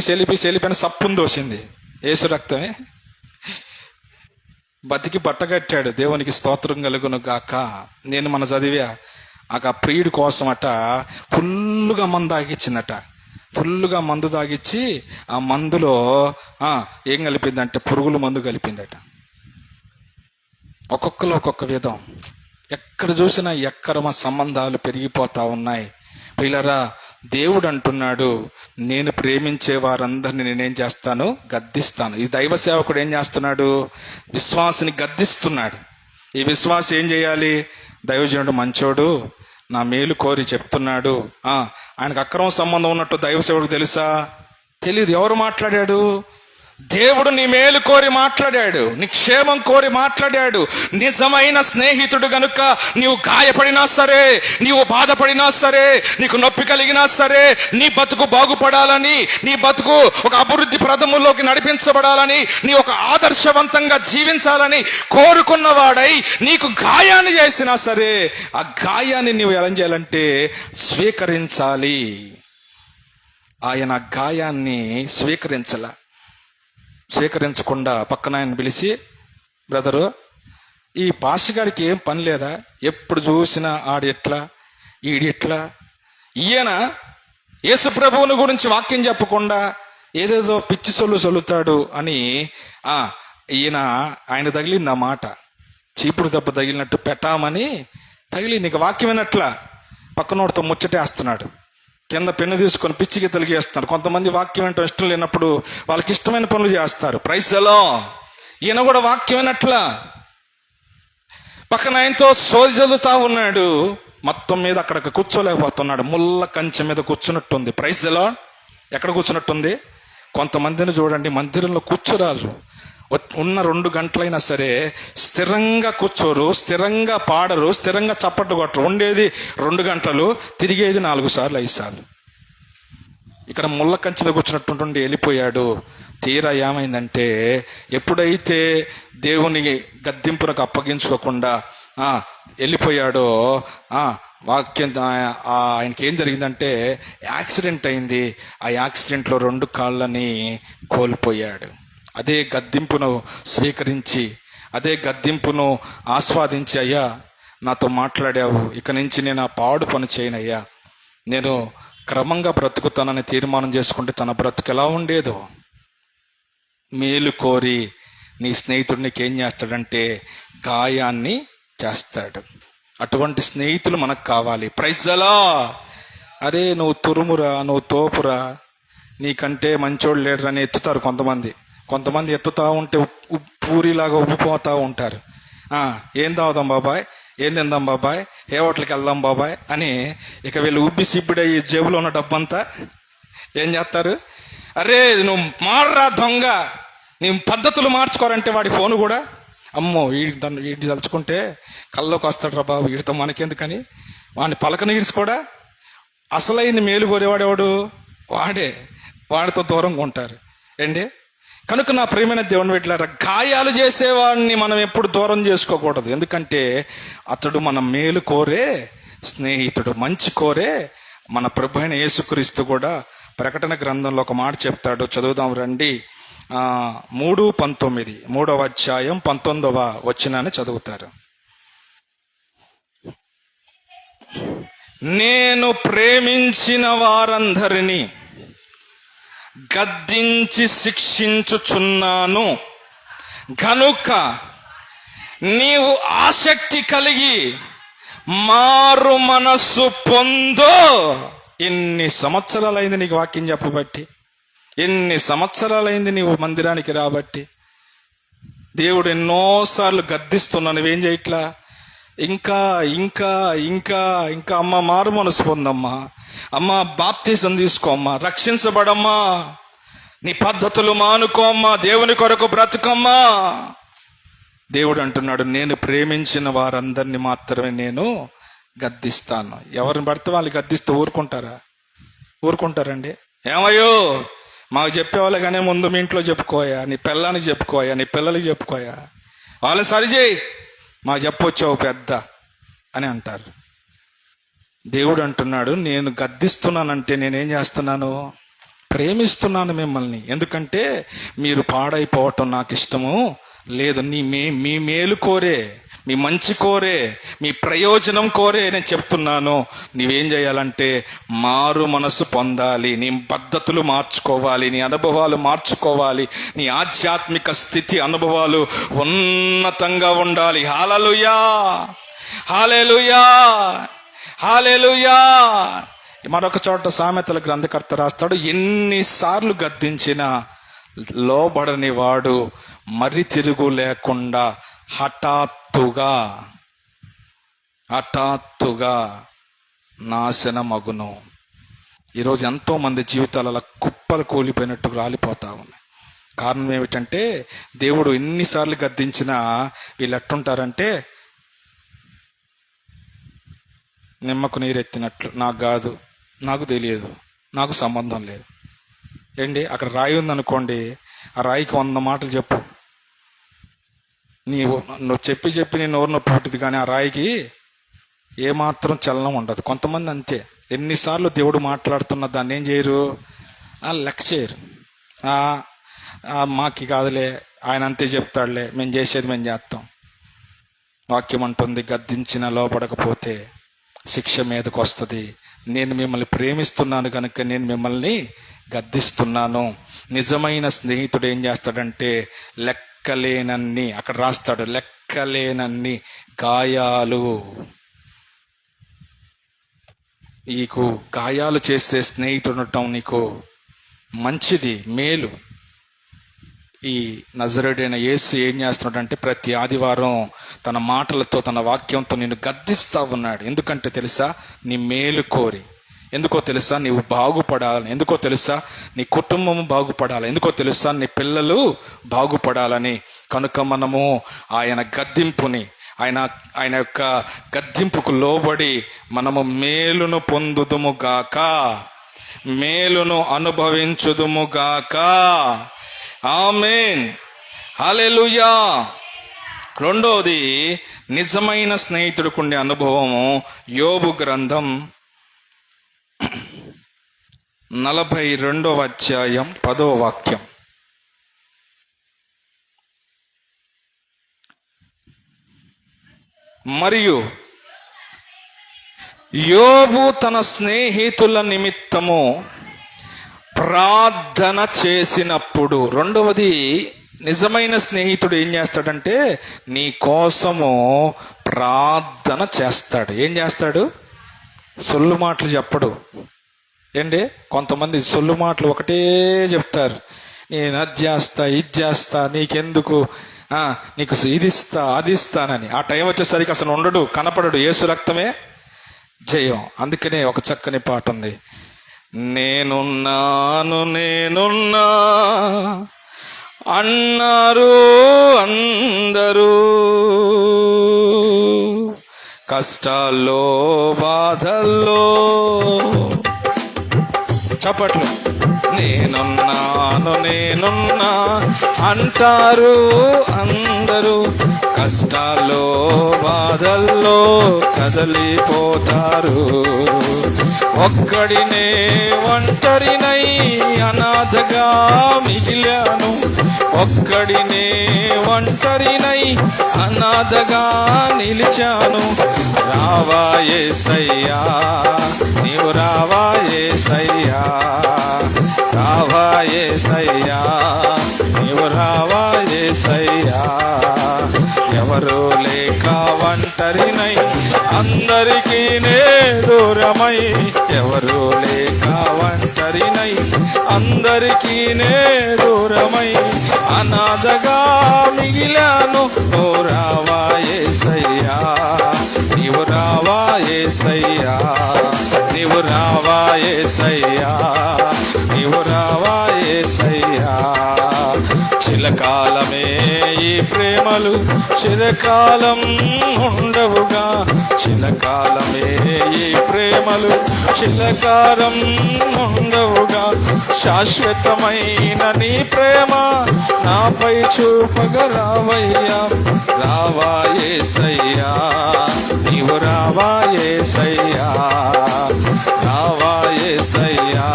అని సప్పును దోసింది. యేసు రక్తమే. బతికి బట్టగట్టాడు. దేవునికి స్తోత్రం కలుగును గాక. నేను మన చదివా, ఆ ప్రియుడి కోసం అట ఫుల్లుగా మందు తాగిచ్చిందట. ఫుల్లుగా మందు తాగిచ్చి ఆ మందులో ఏం కలిపిందంటే పురుగుల మందు కలిపిందట. ఒక్కొక్కరు ఒక్కొక్క విధం. ఎక్కడ చూసినా అక్రమ సంబంధాలు పెరిగిపోతా ఉన్నాయి. ప్రియులారా, దేవుడు అంటున్నాడు, నేను ప్రేమించే వారందరిని నేనేం చేస్తాను? గద్దిస్తాను. ఈ దైవ సేవకుడు ఏం చేస్తున్నాడు? విశ్వాసిని గద్దిస్తున్నాడు. ఈ విశ్వాసి ఏం చేయాలి? దైవజనుడు మంచోడు, నా మేలు కోరి చెప్తున్నాడు. ఆయనకు అక్రమ సంబంధం ఉన్నట్టు దైవ సేవకుడికి తెలుసా? తెలియదు. ఎవరు మాట్లాడాడు? దేవుడు నీ మేలు కోరి మాట్లాడాడు, నీ క్షేమం కోరి మాట్లాడాడు. నిజమైన స్నేహితుడు గనుక నీవు గాయపడినా సరే, నీవు బాధపడినా సరే, నీకు నొప్పి కలిగినా సరే, నీ బతుకు బాగుపడాలని, నీ బతుకు ఒక అభివృద్ధి ప్రథములోకి నడిపించబడాలని, నీ ఒక ఆదర్శవంతంగా జీవించాలని కోరుకున్నవాడై నీకు గాయాన్ని చేసినా సరే, ఆ గాయాన్ని నీవు ఎలా చేయాలంటే స్వీకరించాలి. ఆయన గాయాన్ని స్వీకరించకుండా పక్కన ఆయన పిలిచి, బ్రదరు, ఈ పాస్టర్ గారికి ఏం పని లేదా? ఎప్పుడు చూసినా ఆడిట్లా ఈడిట్లా, ఈయన యేసు ప్రభువుని గురించి వాక్యం చెప్పకుండా ఏదేదో పిచ్చి సొల్లుతాడు అని ఆయన తగిలింది ఆ మాట. చీపురు దెబ్బ తగిలినట్టు పెట్టామని తగిలింది. నీకు వాక్యం వినట్లా పక్కనోడితో ముచ్చటేస్తున్నాడు. కింద పెన్ను తీసుకొని పిచ్చి గీతలు గీస్తున్నారు. కొంతమంది వాక్యం ఏంటో ఇష్టం లేనప్పుడు వాళ్ళకి ఇష్టమైన పనులు చేస్తారు. Praise the lord. ఈయన కూడా వాక్యం వినట్లా పక్కన ఆయనతో సోది చదువుతా ఉన్నాడు. మొత్తం మీద అక్కడ కూర్చోలేకపోతున్నాడు. ముళ్ళ కంచె మీద కూర్చున్నట్టుంది. Praise the lord. ఎక్కడ కూర్చున్నట్టుంది? కొంతమందిని చూడండి, మందిరంలో కూర్చోరాలు. ఉన్న 2 గంటలైనా సరే స్థిరంగా కూర్చోరు, స్థిరంగా పాడరు, స్థిరంగా చప్పట్లు కొట్టరు. ఉండేది 2 గంటలు, తిరిగేది 4 సార్లు 5 సార్లు. ఇక్కడ ముళ్ళ కంచె మీద కూర్చున్నట్టుండి వెళ్ళిపోయాడు. తీరా ఏమైందంటే, ఎప్పుడైతే దేవుని గద్దింపునకు అప్పగించుకోకుండా వెళ్ళిపోయాడో వాక్యం ఆయనకి ఏం జరిగిందంటే యాక్సిడెంట్ అయింది. ఆ యాక్సిడెంట్లో 2 కాళ్ళని కోల్పోయాడు. అదే గద్దింపును స్వీకరించి, అదే గద్దింపును ఆస్వాదించి, అయ్యా నాతో మాట్లాడావు, ఇక నుంచి నేను ఆ పాడు పని చేయనయ్యా, నేను క్రమంగా బ్రతుకుతానని తీర్మానం చేసుకుంటే తన బ్రతుకు ఎలా ఉండేదో. మేలు కోరి నీ స్నేహితుడు నీకేం చేస్తాడంటే గాయాన్ని చేస్తాడు. అటువంటి స్నేహితులు మనకు కావాలి. Praise the lord. అరే నువ్వు తురుమురా, నువ్వు తోపురా, నీకంటే మంచోడు లేడని ఎత్తుతారు కొంతమంది ఎత్తుతా ఉంటే పూరిలాగా ఉబ్బిపోతూ ఉంటారు. ఏం తాగుదాం బాబాయ్, ఏం తిందాం బాబాయ్, ఏ హోటల్కి వెళ్దాం బాబాయ్ అని ఇక వీళ్ళు ఉబ్బి సిబ్బిడయ్యి జేబులో ఉన్న డబ్బంతా ఏం చేస్తారు, అరే నువ్వు మారరా దొంగ, నీ పద్ధతులు మార్చుకోరంటే వాడి ఫోను కూడా, అమ్మో వీడిని తలుచుకుంటే కల్లోకి వస్తాడు రా బాబు, వీడితో మనకెందుకని వాడిని పలకను కూడా అసలైన మేలు కోరేవాడేవాడు వాడితో దూరంగా ఉంటారు ఏంటి. కనుక నా ప్రియమైన దేవుని బిడ్డలారా, గాయాలు చేసేవాడిని మనం ఎప్పుడు దూరం చేసుకోకూడదు. ఎందుకంటే అతడు మన మేలు కోరే స్నేహితుడు, మంచి కోరే మన ప్రభు అయిన యేసుక్రీస్తు కూడా ప్రకటన గ్రంథంలో ఒక మాట చెప్తాడు. చదువుదాం రండి. 3:19 3వ అధ్యాయం 19వ వచనాన్ని చదువుతారు. నేను ప్రేమించిన వారందరినీ గద్దించి శిక్షించుచున్నాను గనుక నీవు ఆసక్తి కలిగి మారు మనస్సు పొందు. ఎన్ని సంవత్సరాలైంది నీకు వాక్యం చెప్పబట్టి, ఎన్ని సంవత్సరాలైంది నీవు మందిరానికి రాబట్టి. దేవుడు ఎన్నోసార్లు గద్దిస్తున్నా, నువ్వేం చేయట్లా. ఇంకా ఇంకా ఇంకా ఇంకా అమ్మ మారు మనసు పొందమ్మా, అమ్మ బాప్తిజం తీసుకోమ్మా, రక్షించబడమ్మా, నీ పద్ధతులు మానుకోమ్మా, దేవుని కొరకు బ్రతుకమ్మా. దేవుడు అంటున్నాడు, నేను ప్రేమించిన వారందరినీ మాత్రమే నేను గద్దిస్తాను. ఎవరిని పడితే వాళ్ళు గద్దిస్తూ ఊరుకుంటారండి? ఏమయ్యో మాకు చెప్పేవాళ్ళే కానీ ముందు మీ ఇంట్లో చెప్పుకోయా, నీ పిల్లానికి చెప్పుకోయా, నీ పిల్లలకి చెప్పుకోయా, వాళ్ళని సరిచేయి, మాకు చెప్పొచ్చావు పెద్ద అని అంటారు. దేవుడు అంటున్నాడు, నేను గద్దిస్తున్నానంటే నేనేం చేస్తున్నాను, ప్రేమిస్తున్నాను మిమ్మల్ని. ఎందుకంటే మీరు పాడైపోవటం నాకు ఇష్టము లేదు. మీ మేలు కోరే, మీ మంచి కోరే, మీ ప్రయోజనం కోరే నేను చెప్తున్నాను. నీవేం చేయాలంటే మారు మనసు పొందాలి, నీ పద్ధతులు మార్చుకోవాలి, నీ అనుభవాలు మార్చుకోవాలి, నీ ఆధ్యాత్మిక స్థితి అనుభవాలు ఉన్నతంగా ఉండాలి. హల్లెలూయా, హల్లెలూయా, హల్లెలూయా. మరొక చోట సామెతల గ్రంథకర్త రాస్తాడు, ఎన్నిసార్లు గద్దించినా లోబడని వాడు మరి తిరుగు లేకుండా హఠాత్తుగా నాశనమగును. ఈరోజు ఎంతో మంది జీవితాలు అలా కుప్పలు కూలిపోయినట్టు రాలిపోతా ఉన్నాయి. కారణం ఏమిటంటే దేవుడు ఎన్నిసార్లు గద్దించినా వీళ్ళు ఎట్టుంటారంటే నిమ్మకు నీరెత్తినట్లు, నాకు కాదు, నాకు తెలియదు, నాకు సంబంధం లేదు. ఏంటి అక్కడ రాయి ఉందనుకోండి, ఆ రాయికి 100 మాటలు చెప్పు, నువ్వు చెప్పి నీ నోరు నొప్పి పుట్టింది, కానీ ఆ రాయికి ఏమాత్రం చలనం ఉండదు. కొంతమంది అంతే, ఎన్నిసార్లు దేవుడు మాట్లాడుతున్న దాన్ని ఏం చేయరు, లెక్క చేయరు. మాకి కాదులే, ఆయన అంతే చెప్తాడులే, మేము చేసేది మేము చేస్తాం. వాక్యం అంటుంది, గద్దించిన లోపడకపోతే శిక్ష మీదకు వస్తుంది. నేను మిమ్మల్ని ప్రేమిస్తున్నాను కనుక నేను మిమ్మల్ని గద్దిస్తున్నాను. నిజమైన స్నేహితుడు ఏం చేస్తాడంటే లెక్కలేనన్ని, అక్కడ రాస్తాడు, లెక్కలేనన్ని గాయాలు, నీకు గాయాలు చేసే స్నేహితుడు ఉండటం నీకు మంచిది, మేలు. ఈ నజరేయుడైన యేసు ఏం చేస్తున్నాడంటే ప్రతి ఆదివారం తన మాటలతో, తన వాక్యంతో నిన్ను గద్దిస్తా ఉన్నాడు. ఎందుకంటే తెలుసా, నీ మేలు కోరి. ఎందుకో తెలుసా, నీవు బాగుపడాలని. ఎందుకో తెలుసా, నీ కుటుంబం బాగుపడాలి. ఎందుకో తెలుసా, నీ పిల్లలు బాగుపడాలని. కనుక మనము ఆయన గద్దింపుని, ఆయన యొక్క గద్దింపుకు లోబడి మనము మేలును పొందుదుము గాక, మేలును అనుభవించుదుము గాక. ఆమేన్, హల్లెలూయా. రెండోది, నిజమైన స్నేహితుడికుండే అనుభవము. యోబు గ్రంథం 42వ అధ్యాయం 10వ వాక్యం. మరియు యోబు తన స్నేహితుల నిమిత్తము ప్రార్థన చేసినప్పుడు. రెండవది, నిజమైన స్నేహితుడు ఏం చేస్తాడంటే నీ కోసము ప్రార్థన చేస్తాడు. ఏం చేస్తాడు, సొల్లు మాటలు చెప్పడు. ఏంటి, కొంతమంది సొల్లు మాటలు ఒకటే చెప్తారు, నేను అది చేస్తా, ఇది చేస్తా, నీకెందుకు నీకు ఇది ఇస్తా అది ఇస్తానని. ఆ టైం వచ్చేసరికి అసలు ఉండడు, కనపడడు. యేసు రక్తమే జయం. అందుకనే ఒక చక్కని పాట ఉంది, నేనున్నాను నేనున్నా అన్నారు అందరూ, కష్టాల్లో బాధల్లో. చప్పట్లు. నేనున్నాను నేనున్నా అంటారు అందరూ, కష్టాల్లో బాధల్లో కదలిపోతారు. ఒక్కడినే ఒంటరినై అనాథగా మిగిలాను, ఒక్కడినే ఒంటరినై అనాథగా నిలిచాను. రావా యేసయ్యా నీవు రావా యేసయ్యా, రావా యేసయ్యా నీవు రావా యేసయ్యా. ఎవరు లేక ఒంటరినై అందరికీ నే దూరమై, ఎవరు లేక ఒంటరినై అందరికీ నే దూరమై అనాథగా మిగిలాను. ఓ రావా యేసయ్యా నీవు రావా యేసయ్యా, నీవు రావా యేసయ్యా, నీవు రావా యేసయ్యా. చిరకాలమే ఈ ప్రేమలు చిరకాలం ఉండవుగా, చిరకాలమే ఈ ప్రేమలు చిరకాలం ఉండవుగా. శాశ్వతమైన నీ ప్రేమ నాపై చూపగా రావయ్యా, రావా యేసయ్యా నీవు రావా యేసయ్యా, రావా యేసయ్యా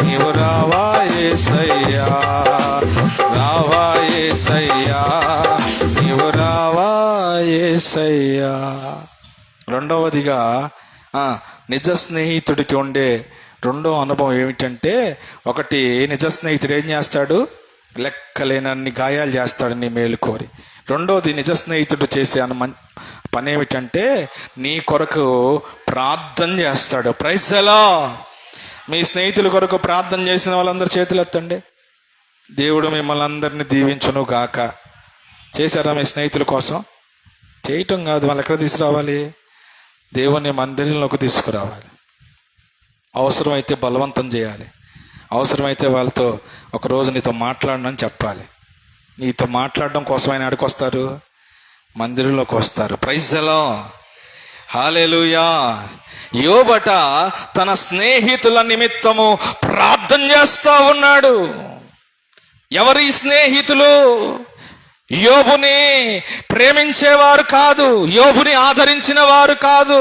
నీవు రావా యేసయ్యా, రావా యేసయ్యా నీవు రావా యేసయ్యా. రెండవదిగా నిజ స్నేహితుడికి ఉండే రెండో అనుభవం ఏమిటంటే, ఒకటి నిజ స్నేహితుడు ఏం చేస్తాడు, లెక్కలేనన్ని గాయాలు చేస్తాడు నీ మేలు కోరి. రెండోది నిజ స్నేహితుడు చేసే పని ఏమిటంటే, నీ కొరకు ప్రార్థన చేస్తాడు. Praise the lord. మీ స్నేహితుల కొరకు ప్రార్థన చేసిన వాళ్ళందరూ చేతులు ఎత్తండి. దేవుడు మిమ్మల్ని అందరినీ దీవించును గాక. చేశారా మీ స్నేహితుల కోసం? చేయటం కాదు, వాళ్ళు ఎక్కడ తీసుకురావాలి, దేవుని మందిరంలోకి తీసుకురావాలి. అవసరమైతే బలవంతం చేయాలి, అవసరమైతే వాళ్ళతో ఒకరోజు నీతో మాట్లాడనని చెప్పాలి. నీతో మాట్లాడడం కోసం ఆయన అడుకొస్తారు, మందిరంలోకి వస్తారు. ప్రైజ్ ది లార్డ్, హల్లెలూయా. యోబట తన స్నేహితుల నిమిత్తము ప్రార్థన చేస్తా ఉన్నాడు. ఎవరి స్నేహితులు? యోబుని ప్రేమించేవారు కాదు, యోబుని ఆదరించిన వారు కాదు,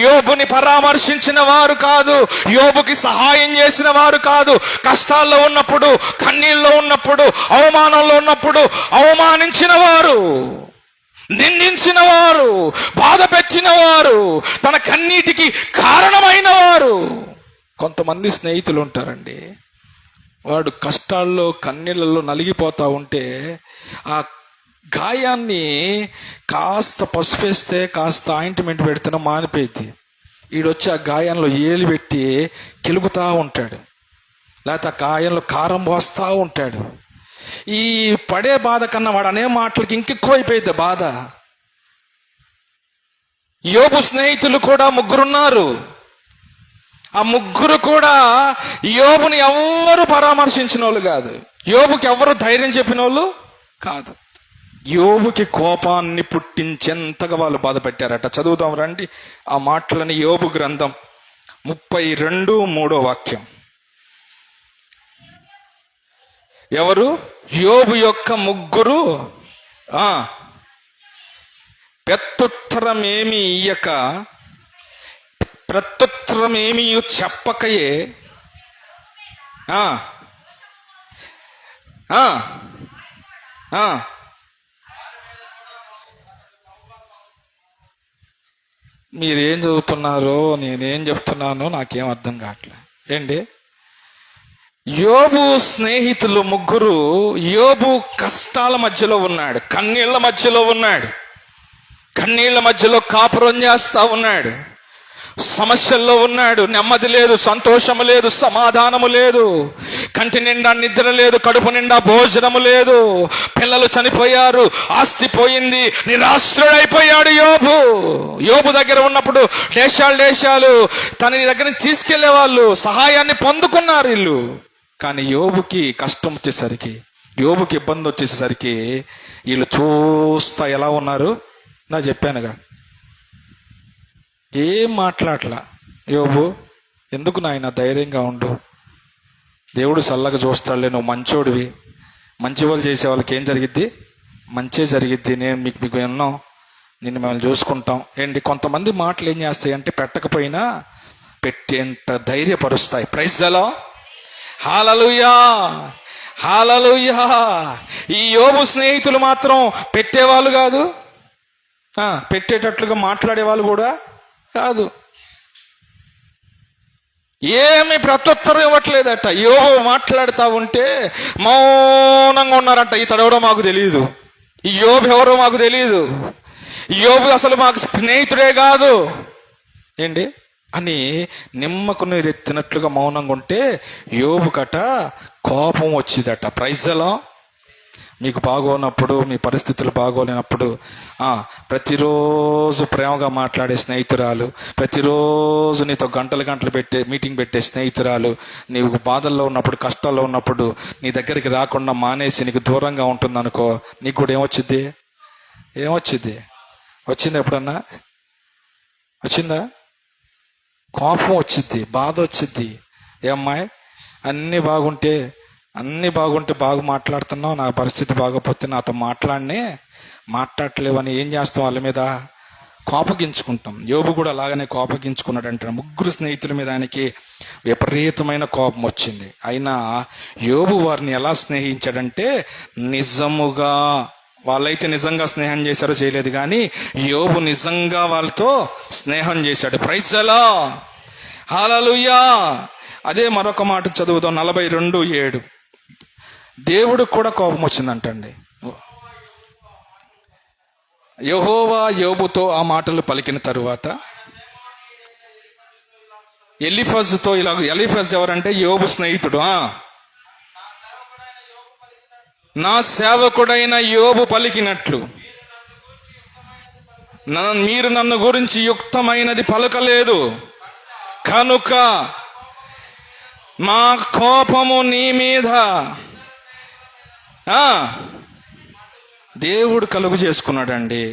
యోబుని పరామర్శించిన వారు కాదు, యోబుకి సహాయం చేసిన వారు కాదు. కష్టాల్లో ఉన్నప్పుడు, కన్నీళ్ళలో ఉన్నప్పుడు, అవమానంలో ఉన్నప్పుడు అవమానించిన వారు, నిందించిన వారు, బాధ పెట్టిన వారు, తన కన్నీటికి కారణమైన వారు. కొంతమంది స్నేహితులు ఉంటారండి, వాడు కష్టాల్లో కన్నీళ్ళలో నలిగిపోతా ఉంటే ఆ గాయాన్ని కాస్త పసుపేస్తే, కాస్త ఆయింట్మెంట్ పెడితేనే మానిపోయింది. ఈడొచ్చి ఆ గాయంలో ఏలు పెట్టి కిలుగుతూ ఉంటాడు, లేకపోతే ఆ గాయంలో కారం పోస్తూ ఉంటాడు. ఈ పడే బాధ కన్నా వాడు అనే మాటలకి ఇంకెక్కువైపోయింది బాధ. యోబు స్నేహితులు కూడా ముగ్గురున్నారు. ఆ ముగ్గురు కూడా యోబుని ఎవ్వరు పరామర్శించిన వాళ్ళు కాదు, యోబుకి ఎవరు ధైర్యం చెప్పిన వాళ్ళు కాదు. యోబుకి కోపాన్ని పుట్టించేంతగా వాళ్ళు బాధ పెట్టారట. చదువుదాం రండి ఆ మాటలని. యోబు గ్రంథం 32:3 ఎవరు? యోబు యొక్క ముగ్గురు ప్రత్యుత్తరమేమి ఇయ్యక, ప్రత్యుత్తరమేమి చెప్పకయే మీరేం చదువుతున్నారో నేనేం చెప్తున్నానో నాకేం అర్థం కావట్లేదు ఏంటి. యోబు స్నేహితులు ముగ్గురు, యోబు కష్టాల మధ్యలో ఉన్నాడు, కన్నీళ్ల మధ్యలో ఉన్నాడు, కన్నీళ్ల మధ్యలో కాపురం చేస్తా ఉన్నాడు. సమస్యల్లో ఉన్నాడు, నెమ్మది లేదు, సంతోషము లేదు, సమాధానము లేదు, కంటి నిండా నిద్ర లేదు, కడుపు నిండా భోజనము లేదు, పిల్లలు చనిపోయారు, ఆస్తి పోయింది, నిరాశ్రుడైపోయాడు యోబు దగ్గర ఉన్నప్పుడు దేశాలు తన దగ్గర నుంచి తీసుకెళ్లే వాళ్ళు సహాయాన్ని పొందుకున్నారు వీళ్ళు. కానీ యోబుకి కష్టం వచ్చేసరికి, యోబుకి ఇబ్బంది వచ్చేసరికి వీళ్ళు చూస్తా ఎలా ఉన్నారు? నా చెప్పానుగా, ఏం మాట్లాడలా. యోబు, ఎందుకు నాయన ధైర్యంగా ఉండు, దేవుడు చల్లగా చూస్తాడులే, నువ్వు మంచోడివి, మంచి వాళ్ళు చేసే వాళ్ళకి ఏం జరిగిద్ది? మంచే జరిగిద్ది, నేను మీకు విన్నాం, నిన్ను మేము చూసుకుంటాం. ఏంటి కొంతమంది మాటలు ఏం చేస్తాయి అంటే పెట్టకపోయినా పెట్టేంత ధైర్యపరుస్తాయి. ప్రైజ్ ది లార్డ్, హల్లెలూయా, హల్లెలూయా. ఈ యోబు స్నేహితులు మాత్రం పెట్టేవాళ్ళు కాదు, పెట్టేటట్లుగా మాట్లాడేవాళ్ళు కూడా కాదు. ఏమి ప్రత్యుత్తరం ఇవ్వట్లేదట. యోబు మాట్లాడుతూ ఉంటే మౌనంగా ఉన్నారంట. ఇతడెవరో మాకు తెలియదు, ఈ యోబు ఎవరో మాకు తెలియదు, యోబు అసలు మాకు స్నేహితుడే కాదు ఏంటి అని నిమ్మకు నీరెత్తినట్లుగా మౌనంగా ఉంటే యోబుకట కోపం వచ్చిందట. Praise the lord. మీకు బాగోనప్పుడు, మీ పరిస్థితులు బాగోలేనప్పుడు ప్రతిరోజు ప్రేమగా మాట్లాడే స్నేహితురాలు, ప్రతిరోజు నీతో గంటలు మీటింగ్ పెట్టే స్నేహితురాలు, నీవు బాధల్లో ఉన్నప్పుడు, కష్టాల్లో ఉన్నప్పుడు నీ దగ్గరికి రాకుండా మానేసి నీకు దూరంగా ఉంటుంది అనుకో, నీకు కూడా ఏమొచ్చింది? వచ్చింది? ఎప్పుడన్నా వచ్చిందా? కోపం వచ్చింది, బాధ వచ్చింది. ఏమ్మాయి, అన్నీ బాగుంటే బాగా మాట్లాడుతున్నావు, నా పరిస్థితి బాగోపోతే నాతో మాట్లాడలేవని ఏం చేస్తాం? వాళ్ళ మీద కోపగించుకుంటాం. యోబు కూడా అలాగనే కోపగించుకున్నాడు అంటాడు. ముగ్గురు స్నేహితుల మీద ఆయనకి విపరీతమైన కోపం వచ్చింది. అయినా యోబు వారిని ఎలా స్నేహించాడంటే, నిజముగా, వాళ్ళైతే నిజంగా స్నేహం చేశారో చేయలేదు కానీ యోబు నిజంగా వాళ్ళతో స్నేహం చేశాడు. ప్రైజ్ ది లార్డ్, హల్లెలూయా. అదే మరొక మాట చదువుతాం, 42:7. దేవుడికి కూడా కోపం వచ్చిందంటండి. యెహోవా యోబుతో ఆ మాటలు పలికిన తరువాత ఎలీఫజుతో ఎలీఫజ్ ఎవరంటే యోబు స్నేహితుడు. నా సేవకుడైన యోబు పలికినట్లు మీరు నన్ను గురించి యుక్తమైనది పలకలేదు కనుక మా కోపము నీ మీద దేవుడు కలుగు చేసుకున్నాడండి.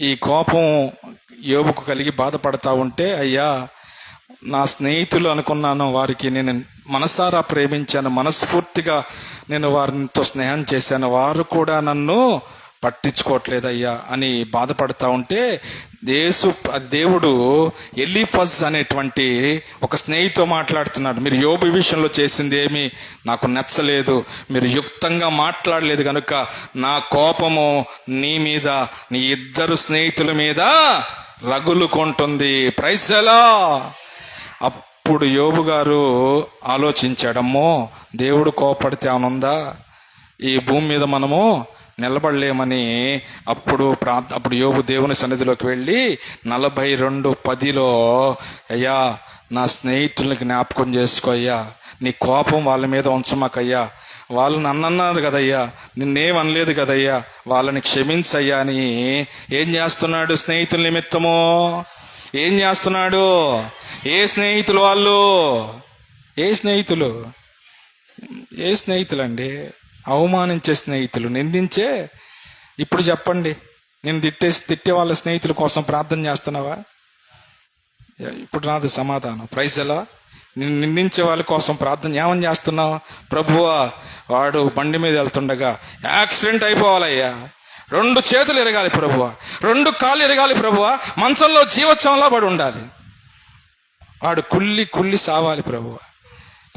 ఈ కోపం యోబుకు కలిగి బాధపడతా ఉంటే, అయ్యా నా స్నేహితులు అనుకున్నాను, వారికి నేను మనసారా ప్రేమించాను, మనస్ఫూర్తిగా నేను వారితో స్నేహం చేశాను, వారు కూడా నన్ను పట్టించుకోవట్లేదయ్యా అని బాధపడతా ఉంటే దేవుడు ఎలీఫజ్ అనేటువంటి ఒక స్నేహితుతో మాట్లాడుతున్నాడు. మీరు యోబు విషయంలో చేసింది ఏమీ నాకు నచ్చలేదు, మీరు యుక్తంగా మాట్లాడలేదు కనుక నా కోపము నీ మీద, నీ ఇద్దరు స్నేహితుల మీద రగులుకుంటుంది. Praise the lord. అప్పుడు యోబు గారు ఆలోచించాడమ్మో, దేవుడు కోపడితే ఏమనుందా, ఈ భూమి మీద మనము నిలబడలేమని. అప్పుడు యోబు దేవుని సన్నిధిలోకి వెళ్ళి 42:10 అయ్యా నా స్నేహితుల్ని జ్ఞాపకం చేసుకో అయ్యా, నీ కోపం వాళ్ళ మీద ఉంచమాకయ్యా, వాళ్ళు నన్ను అన్నారు కదయ్యా, నిన్నేమనలేదు కదయ్యా, వాళ్ళని క్షమించయ్యా అని ఏం చేస్తున్నాడు? స్నేహితుల నిమిత్తము ఏం చేస్తున్నాడు? ఏ స్నేహితులు వాళ్ళు? ఏ స్నేహితులు అవమానించే స్నేహితులు, నిందించే. ఇప్పుడు చెప్పండి, నేను తిట్టే వాళ్ళ స్నేహితుల కోసం ప్రార్థన చేస్తున్నావా? ఇప్పుడు నాది సమాధానం. Praise the lord. నిన్ను నిందించే వాళ్ళ కోసం ప్రార్థన ఏమని చేస్తున్నావు? ప్రభువా, వాడు బండి మీద వెళ్తుండగా యాక్సిడెంట్ అయిపోవాలయ్యా, 2 చేతులు ఎరగాలి ప్రభువా, 2 కాళ్ళు ఎరగాలి ప్రభువా, మంచంలో జీవోత్సవంలా పడి ఉండాలి, వాడు కుళ్ళి సావాలి ప్రభువా.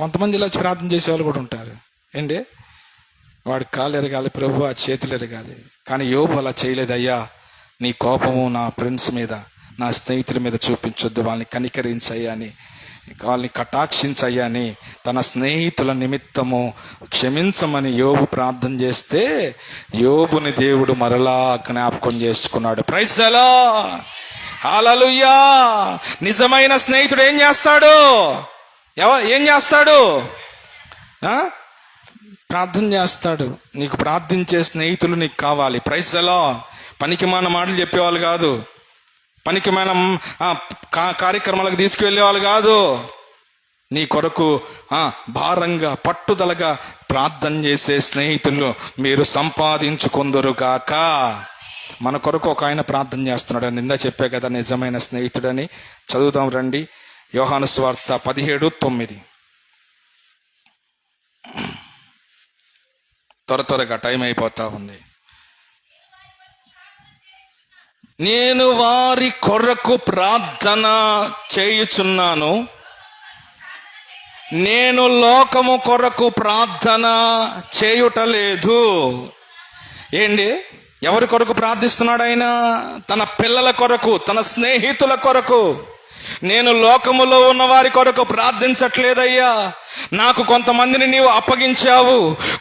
కొంతమంది ఇలా ప్రార్థన చేసే వాళ్ళు కూడా ఉంటారు ఏంటి, వాడి కాళ్ళు ఎరగాలి ప్రభువా, చేతులు ఎరగాలి. కానీ యోబు అలా చేయలేదయ్యా, నీ కోపము నా ఫ్రెండ్స్ మీద, నా స్నేహితుల మీద చూపించొద్దు, వాళ్ళని కనికరించయ్యా అని, వాళ్ళని కటాక్షించయ్యా అని తన స్నేహితుల నిమిత్తము క్షమించమని యోబు ప్రార్థన చేస్తే యోబుని దేవుడు మరలా జ్ఞాపకం చేసుకున్నాడు. ప్రైజ్ ది లార్డ్, హల్లెలూయా. నిజమైన స్నేహితుడు ఏం చేస్తాడు? ఏం చేస్తాడు? ప్రార్థన చేస్తాడు. నీకు ప్రార్థించే స్నేహితులు నీకు కావాలి. Praise the lord. పనికిమాలిన మాటలు చెప్పేవాళ్ళు కాదు, పనికిమాలిన కార్యక్రమాలకు తీసుకువెళ్ళేవాళ్ళు కాదు. నీ కొరకు భారంగా పట్టుదలగా ప్రార్థన చేసే స్నేహితులు మీరు సంపాదించుకుందురుగాక. మన కొరకు ఒక ఆయన ప్రార్థన చేస్తున్నాడు. నిందా చెప్పే కదా నిజమైన స్నేహితుడని. చదువుదాం రండి. యోహాను సువార్త 17:9. త్వరగా టైం అయిపోతా ఉంది. నేను వారి కొరకు ప్రార్థన చేయుచున్నాను, నేను లోకము కొరకు ప్రార్థన చేయుటలేదు. ఏంటి? ఎవరి కొరకు ప్రార్థిస్తున్నాడు ఆయన? తన పిల్లల కొరకు, తన స్నేహితుల కొరకు. నేను లోకములో ఉన్న వారి కొరకు ప్రార్థించట్లేదయ్యా. నాకు కొంతమందిని నీవు అప్పగించావు,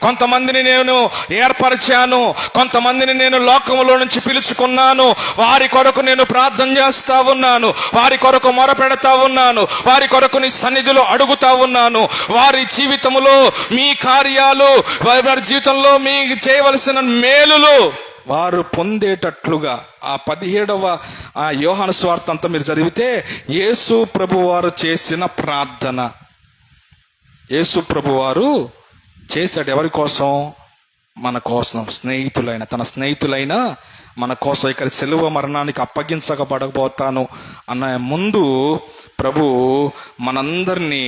కొంతమందిని నేను ఏర్పరిచాను, కొంతమందిని నేను లోకములో నుంచి పిలుచుకున్నాను. వారి కొరకు నేను ప్రార్థన చేస్తా ఉన్నాను, వారి కొరకు మొరపెడతా ఉన్నాను, వారి కొరకు నీ సన్నిధిలో అడుగుతా ఉన్నాను. వారి జీవితంలో మీ కార్యాలు, వారి జీవితంలో మీకు చేయవలసిన మేలులు వారు పొందేటట్లుగా. ఆ 17వ యోహాను సువార్త అంతా మీరు చదివితే యేసు ప్రభువారు చేసిన ప్రార్థన. యేసు ప్రభువారు చేశాడు ఎవరి కోసం? మన కోసం. తన స్నేహితులైన మన కోసం ఇక్కడ సిలువ మరణానికి అప్పగించబడబోతాను అన్న ముందు ప్రభు మనందరినీ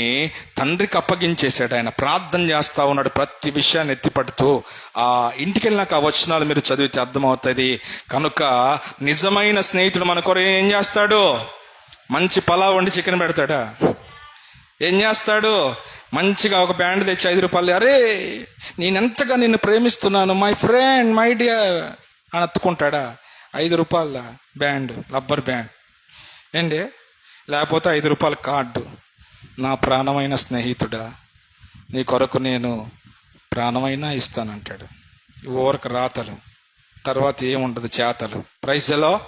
తండ్రికి అప్పగించేశాడు. ఆయన ప్రార్థన చేస్తా ఉన్నాడు, ప్రతి విషయాన్ని ఎత్తిపడుతూ. ఆ ఇంటికి వెళ్ళినాక ఆ వచనాలు మీరు చదివితే అర్థమవుతుంది. కనుక నిజమైన స్నేహితుడు మన కొరకు ఏం చేస్తాడు? మంచి పలావ్ వండి చికెన్ పెడతాడా? ఏం చేస్తాడు? మంచిగా ఒక బ్యాండ్ తెచ్చి 5 రూపాయలు, అరే నేనెంతగా నిన్ను ప్రేమిస్తున్నాను మై ఫ్రెండ్, మై డియర్ అని అత్తుకుంటాడా? 5 రూపాయల బ్యాండ్, రబ్బర్ బ్యాండ్ ఏంటి? లేకపోతే 5 రూపాయల కార్డు. నా ప్రాణమైన స్నేహితుడా, నీ కొరకు నేను ప్రాణమైనా ఇస్తానంటాడు. ఊరకు రాతలు, తర్వాత ఏముండదు, చేతలు. Praise the lord.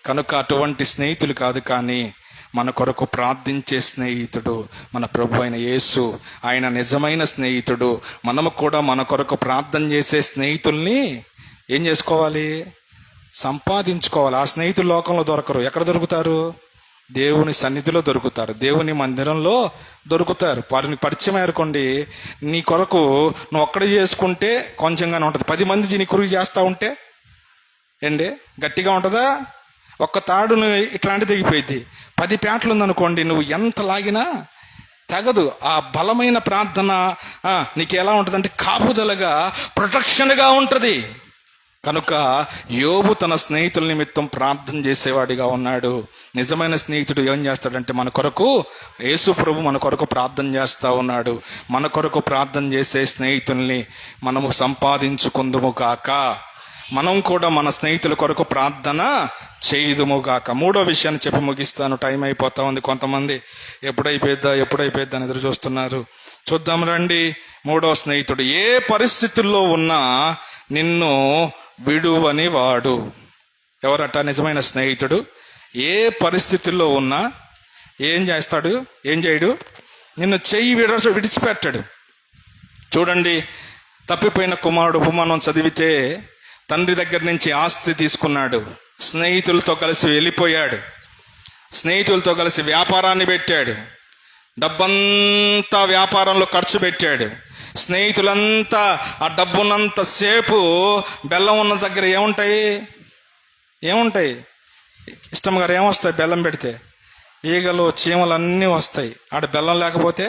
కనుక అటువంటి స్నేహితులు కాదు, కానీ మన కొరకు ప్రార్థించే స్నేహితుడు మన ప్రభు అయిన యేసు. ఆయన నిజమైన స్నేహితుడు. మనము కూడా మన కొరకు ప్రార్థన చేసే స్నేహితుల్ని ఏం చేసుకోవాలి? సంపాదించుకోవాలి. ఆ స్నేహితులు లోకంలో దొరకరు. ఎక్కడ దొరుకుతారు? దేవుని సన్నిధిలో దొరుకుతారు, దేవుని మందిరంలో దొరుకుతారు. వారిని పరిచయం అనుకోండి, నీ కొరకు నువ్వు ఒక్కడే చేసుకుంటే కొంచెంగానే ఉంటుంది. 10 మంది నీ కొరకు చేస్తూ ఉంటే ఏంటి గట్టిగా ఉంటుందా? ఒక్క తాడును ఇట్లాంటి తెగిపోయింది. 10 పేటలు ఉందనుకోండి, నువ్వు ఎంత లాగినా తెగదు. ఆ బలమైన ప్రార్థన నీకు ఎలా ఉంటుందంటే కాపుదలగా, ప్రొటెక్షన్గా ఉంటుంది. కనుక యోబు తన స్నేహితుల నిమిత్తం ప్రార్థన చేసేవాడిగా ఉన్నాడు. నిజమైన స్నేహితుడు ఏం చేస్తాడంటే మన కొరకు, యేసు ప్రభు మన కొరకు ప్రార్థన చేస్తూ ఉన్నాడు. మన కొరకు ప్రార్థన చేసే స్నేహితుల్ని మనము సంపాదించుకుందుము గాక. మనం కూడా మన స్నేహితుల కొరకు ప్రార్థన చేయుదుము గాక. 3వ విషయాన్ని చెప్పి ముగిస్తాను, టైం అయిపోతా ఉంది. కొంతమంది ఎప్పుడైపోయిద్దా అని ఎదురు చూస్తున్నారు. చూద్దాం రండి. 3వ స్నేహితుడు, ఏ పరిస్థితుల్లో ఉన్నా నిన్ను విడువని వాడు. ఎవరట నిజమైన స్నేహితుడు? ఏ పరిస్థితుల్లో ఉన్నా ఏం చేస్తాడు? ఏం చేయడు? నిన్ను చెయ్యి విడిచిపెట్టాడు. చూడండి, తప్పిపోయిన కుమారుడు ఉపమానం చదివితే తండ్రి దగ్గర నుంచి ఆస్తి తీసుకున్నాడు, స్నేహితులతో కలిసి వెళ్ళిపోయాడు, స్నేహితులతో కలిసి వ్యాపారాన్ని పెట్టాడు, డబ్బంతా వ్యాపారంలో ఖర్చు పెట్టాడు. స్నేహితులంతా ఆ డబ్బున్నంత సేపు బెల్లం ఉన్న దగ్గర ఏముంటాయి? ఇష్టం గారు ఏమొస్తాయి? బెల్లం పెడితే ఈగలు, చీమలు అన్నీ వస్తాయి. ఆడ బెల్లం లేకపోతే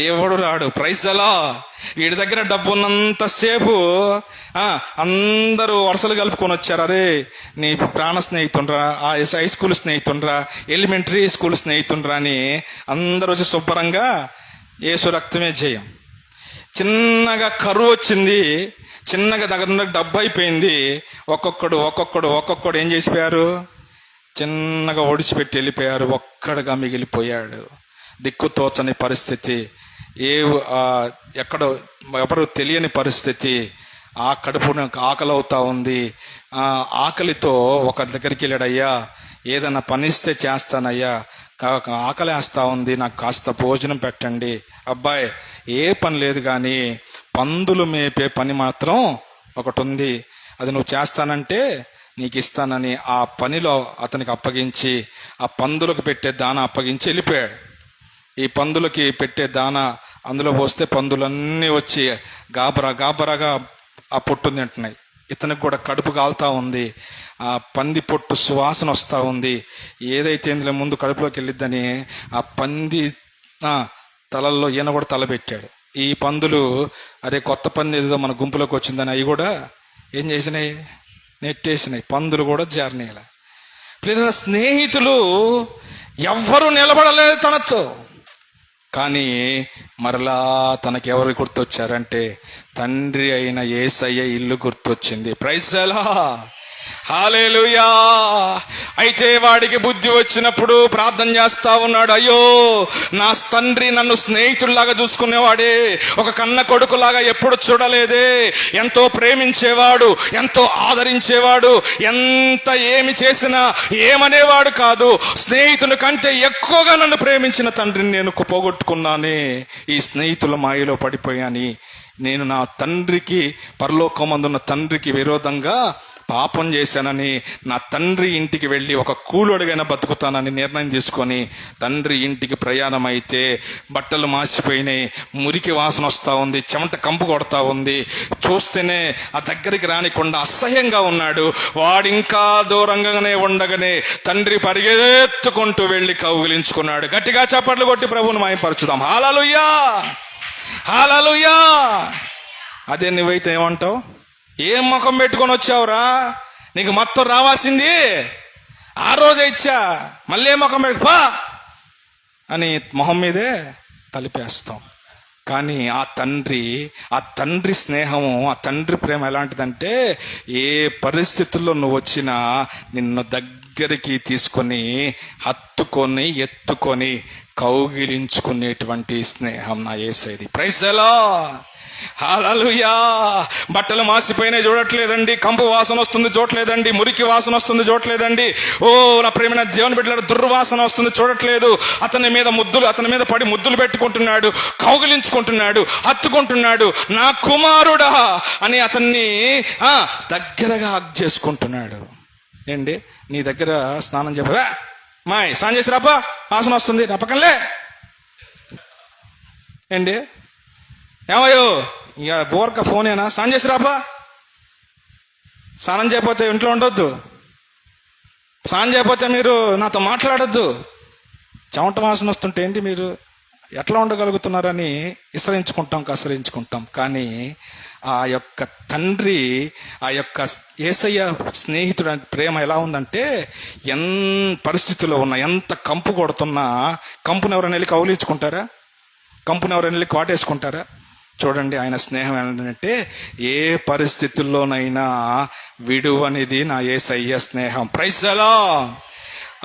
ఎవడు రాడు. Praise the lord. వీడి దగ్గర డబ్బు ఉన్నంత సేపు అందరూ వరుసలు కలుపుకొని వచ్చారు. అరే నీ ప్రాణ స్నేహితుండ్రా, ఆ హై స్కూల్ స్నేహితుండ్రా, ఎలిమెంటరీ స్కూల్ స్నేహితుండ్రా అని అందరూ వచ్చి శుభ్రంగా యేసు రక్తమే జయం. చిన్నగా కరువు వచ్చింది, చిన్నగా దగ్గర డబ్బు అయిపోయింది. ఒక్కొక్కడు ఏం చేసిపోయారు? చిన్నగా ఒడిచిపెట్టి వెళ్ళిపోయారు. ఒక్కడుగా మిగిలిపోయాడు. దిక్కుతోచని పరిస్థితి, ఎక్కడో ఎవరు తెలియని పరిస్థితి. ఆ కడుపు ఆకలి అవుతా ఉంది. ఆకలితో ఒక దగ్గరికి వెళ్ళాడు. అయ్యా ఏదైనా పనిస్తే చేస్తానయ్యా, ఆకలేస్తా ఉంది, నాకు కాస్త భోజనం పెట్టండి. అబ్బాయి ఏ పని లేదు, కానీ పందులు మేపే పని మాత్రం ఒకటి ఉంది, అది నువ్వు చేస్తానంటే నీకు ఇస్తానని ఆ పనిలో అతనికి అప్పగించి ఆ పందులకు పెట్టే దాన అప్పగించి వెళ్ళిపోయాడు. ఈ పందులకి పెట్టే దాన అందులో పోస్తే పందులన్నీ వచ్చి గాబరాగా ఆ పొట్టు తింటున్నాయి. ఇతనికి కూడా కడుపు కాలుతా ఉంది, ఆ పంది పొట్టు సువాసన వస్తూ ఉంది. ఏదైతే ఇందులో ముందు కడుపులోకి వెళ్ళిద్దని ఆ పంది తలల్లో ఈయన కూడా తల పెట్టాడు. ఈ పందులు అరే కొత్త పంది ఏదో మన గుంపులోకి వచ్చిందని అవి కూడా ఏం చేసినాయి, నెట్టేసినాయి. పందులు కూడా జారినాయి. పిల్లల స్నేహితులు ఎవ్వరూ నిలబడలేదు తనతో, కానీ మరలా తనకెవరు గుర్తొచ్చారంటే తండ్రి అయిన యేసయ్య ఇల్లు గుర్తొచ్చింది. ప్రైజ్ ది లార్డ్, హల్లెలూయా. అయితే వాడికి బుద్ధి వచ్చినప్పుడు ప్రార్థన చేస్తా ఉన్నాడు, అయ్యో నా తండ్రి నన్ను స్నేహితుల్లాగా చూసుకునేవాడే, ఒక కన్న కొడుకులాగా ఎప్పుడు చూడలేదే, ఎంతో ప్రేమించేవాడు, ఎంతో ఆదరించేవాడు, ఎంత ఏమి చేసినా ఏమనేవాడు కాదు, స్నేహితుని కంటే ఎక్కువగా నన్ను ప్రేమించిన తండ్రిని నేను పోగొట్టుకున్నానే, ఈ స్నేహితుల మాయలో పడిపోయాని, నేను నా తండ్రికి, పరలోకమందున్న తండ్రికి విరోధంగా పాపం చేశానని నా తండ్రి ఇంటికి వెళ్ళి ఒక కూలోడిగైనా బతుకుతానని నిర్ణయం తీసుకొని తండ్రి ఇంటికి ప్రయాణం అయితే బట్టలు మాసిపోయినాయి, మురికి వాసన వస్తూ ఉంది, చెమట కంపు కొడతా ఉంది, చూస్తేనే ఆ దగ్గరికి రానికుండా అసహ్యంగా ఉన్నాడు. వాడింకా దూరంగానే ఉండగానే తండ్రి పరిగెత్తుకుంటూ వెళ్ళి కౌగిలించుకున్నాడు. గట్టిగా చప్పట్లు కొట్టి ప్రభువుని మహిమపరచుదాం. హల్లెలూయా, హల్లెలూయా. అదే నువ్వైతే ఏమంటావు, ఏం ముఖం పెట్టుకొని వచ్చావురా, నీకు మొత్తం రావాల్సింది ఆ రోజే ఇచ్చా, మళ్ళీ ముఖం పెట్టుకో అని మొహం మీదే తలిపేస్తాం. కానీ ఆ తండ్రి స్నేహము, ఆ తండ్రి ప్రేమ ఎలాంటిదంటే ఏ పరిస్థితుల్లో నువ్వు వచ్చినా నిన్ను దగ్గరికి తీసుకొని హత్తుకొని ఎత్తుకొని కౌగిలించుకునేటువంటి స్నేహం నా యేసయ్యది. ప్రైజ్ ది లార్డ్, హల్లెలూయా. బట్టలు మాసిపోయినాయి చూడట్లేదండి, కంపు వాసన వస్తుంది చూడట్లేదండి, మురికి వాసన వస్తుంది చూడట్లేదండి, ఓ నా ప్రేమైన దేవుని బిడ్డలారా దుర్వాసన వస్తుంది చూడట్లేదు. అతని మీద పడి ముద్దులు పెట్టుకుంటున్నాడు, కౌగిలించుకుంటున్నాడు, హత్తుకుంటున్నాడు, నా కుమారుడా అని అతన్ని దగ్గరగా హగ్ చేసుకుంటున్నాడు. ఏంటి నీ దగ్గర స్నానం చెప్పవా, మాయ్ స్నానం చేసి రాపా, వాసన వస్తుంది నా పక్కనలే ఏంటి, ఏమయ్యో ఇక బోర్క ఫోనేనా, స్నానం చేసి రాపా. స్నానం చేయకపోతే ఇంట్లో ఉండొద్దు, స్నానం చేయకపోతే మీరు నాతో మాట్లాడొద్దు, చెమట వాసన వస్తుంటే ఏంటి మీరు ఎట్లా ఉండగలుగుతున్నారని కసరించుకుంటాం. కానీ ఆ యొక్క తండ్రి, ఆ యొక్క యేసయ్య స్నేహితుడు ప్రేమ ఎలా ఉందంటే పరిస్థితుల్లో ఉన్నా, ఎంత కంపు కొడుతున్నా, కంపును ఎవరైనా వెళ్ళి కౌలించుకుంటారా, కంపును ఎవరైనా వెళ్ళి కాటేసుకుంటారా? చూడండి ఆయన స్నేహం ఏంటంటే ఏ పరిస్థితుల్లోనైనా విడువనిది నా యేసయ్య స్నేహం. ప్రైజ్ ది లార్డ్,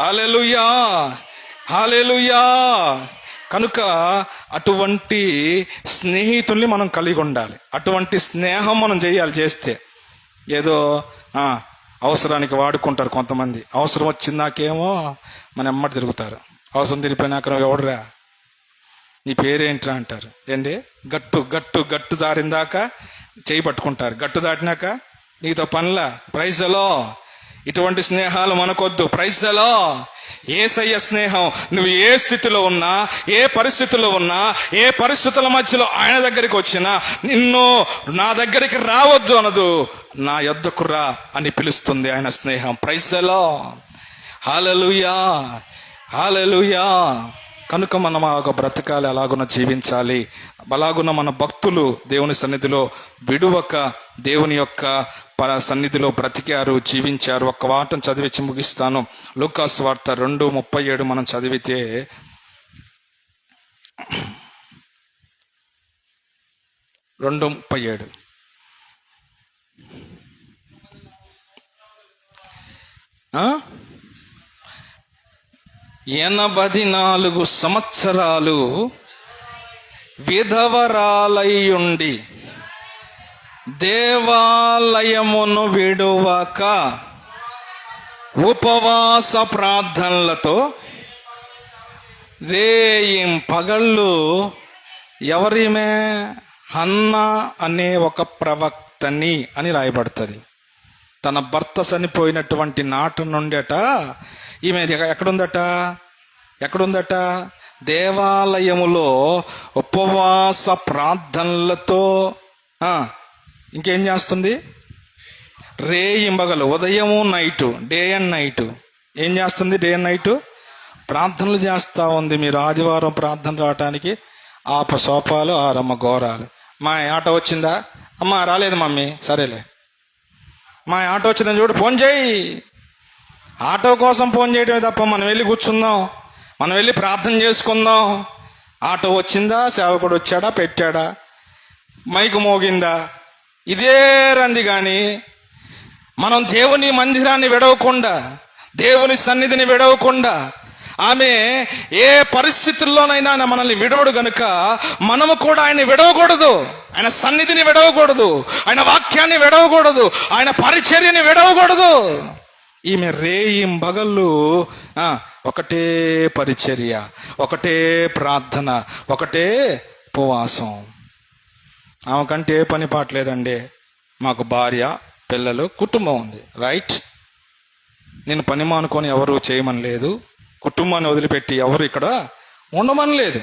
హల్లెలూయా, హల్లెలూయా. కనుక అటువంటి స్నేహితుల్ని మనం కలిగి ఉండాలి, అటువంటి స్నేహం మనం చేస్తే ఏదో అవసరానికి వాడుకుంటారు కొంతమంది, అవసరం వచ్చిందాకేమో మన ఎమ్మటి తిరుగుతారు, అవసరం తిరిగిపోయినాక ఎవడరా నీ పేరేంట్రా అంటారు. ఏంటి గట్టు దారిందాక చేయి పట్టుకుంటారు, గట్టు దాటినాక నీతో పనిలా. Praise the lord. ఇటువంటి స్నేహాలు మనకొద్దు. Praise the lord. యేసయ్య స్నేహం, నువ్వు ఏ స్థితిలో ఉన్నా, ఏ పరిస్థితుల్లో ఉన్నా, ఏ పరిస్థితుల మధ్యలో ఆయన దగ్గరికి వచ్చినా నిన్ను నా దగ్గరికి రావద్దు అనదు, నా యొద్దకు రా అని పిలుస్తుంది ఆయన స్నేహం. ప్రైజ్ ది లార్డ్, హల్లెలూయా, హల్లెలూయా. కనుక మనం ఒక బ్రతకాలి, అలాగున జీవించాలి. అలాగున మన భక్తులు దేవుని సన్నిధిలో విడువక దేవుని యొక్క సన్నిధిలో బ్రతికారు, జీవించారు. ఒక్క వాటం చదివించి ముగిస్తాను. లూకాసు వార్త 2:37 మనం చదివితే, రెండు 37 84 సంవత్సరాలు విధవరాలయ్యుండి దేవాలయమును విడువక ఉపవాస ప్రార్థనలతో రేయిం పగళ్ళు. ఎవరిమే? హన్నా అనే ఒక ప్రవక్తని అని రాయబడుతుంది. తన భర్త చనిపోయినటువంటి నాట నుండట ఈమె ఎక్కడుందట? దేవాలయములో ఉపవాస ప్రార్థనలతో ఇంకేం చేస్తుంది? రేయింబగలు, ఉదయము నైటు, డే అండ్ నైటు ఏం చేస్తుంది? డే అండ్ నైటు ప్రార్థనలు చేస్తూ ఉంది. మీరు ఆదివారం ప్రార్థన రావటానికి సోపాలు ఆరమ్మ ఘోరాలు. మా ఆటో వచ్చిందా? అమ్మ రాలేదు మమ్మీ, సరేలే. మా ఆటో వచ్చిందని చూడు, ఫోన్ చేయి. ఆటో కోసం ఫోన్ చేయడమే తప్ప మనం వెళ్ళి కూర్చుందాం, మనం వెళ్ళి ప్రార్థన చేసుకుందాం. ఆటో వచ్చిందా? సేవకుడు వచ్చాడా? పెట్టాడా? మైకు మోగిందా? ఇదే రంది. కానీ మనం దేవుని మందిరాన్ని విడవకుండా, దేవుని సన్నిధిని విడవకుండా, ఆమె ఏ పరిస్థితుల్లోనైనా మనల్ని విడవడు గనుక మనము కూడా ఆయన్ని విడవకూడదు, ఆయన సన్నిధిని విడవకూడదు, ఆయన వాక్యాన్ని విడవకూడదు, ఆయన పరిచర్యని విడవకూడదు. ఈమె రేయింబగళ్ళు ఒకటే పరిచర్య, ఒకటే ప్రార్థన, ఒకటే ఉపవాసం. ఆమెకంటే ఏ పని పాటలేదండి. మాకు భార్య, పిల్లలు, కుటుంబం ఉంది. రైట్, నేను పని మానుకొని ఎవరు చేయమని లేదు, కుటుంబాన్ని వదిలిపెట్టి ఎవరు ఇక్కడ ఉండమని లేదు.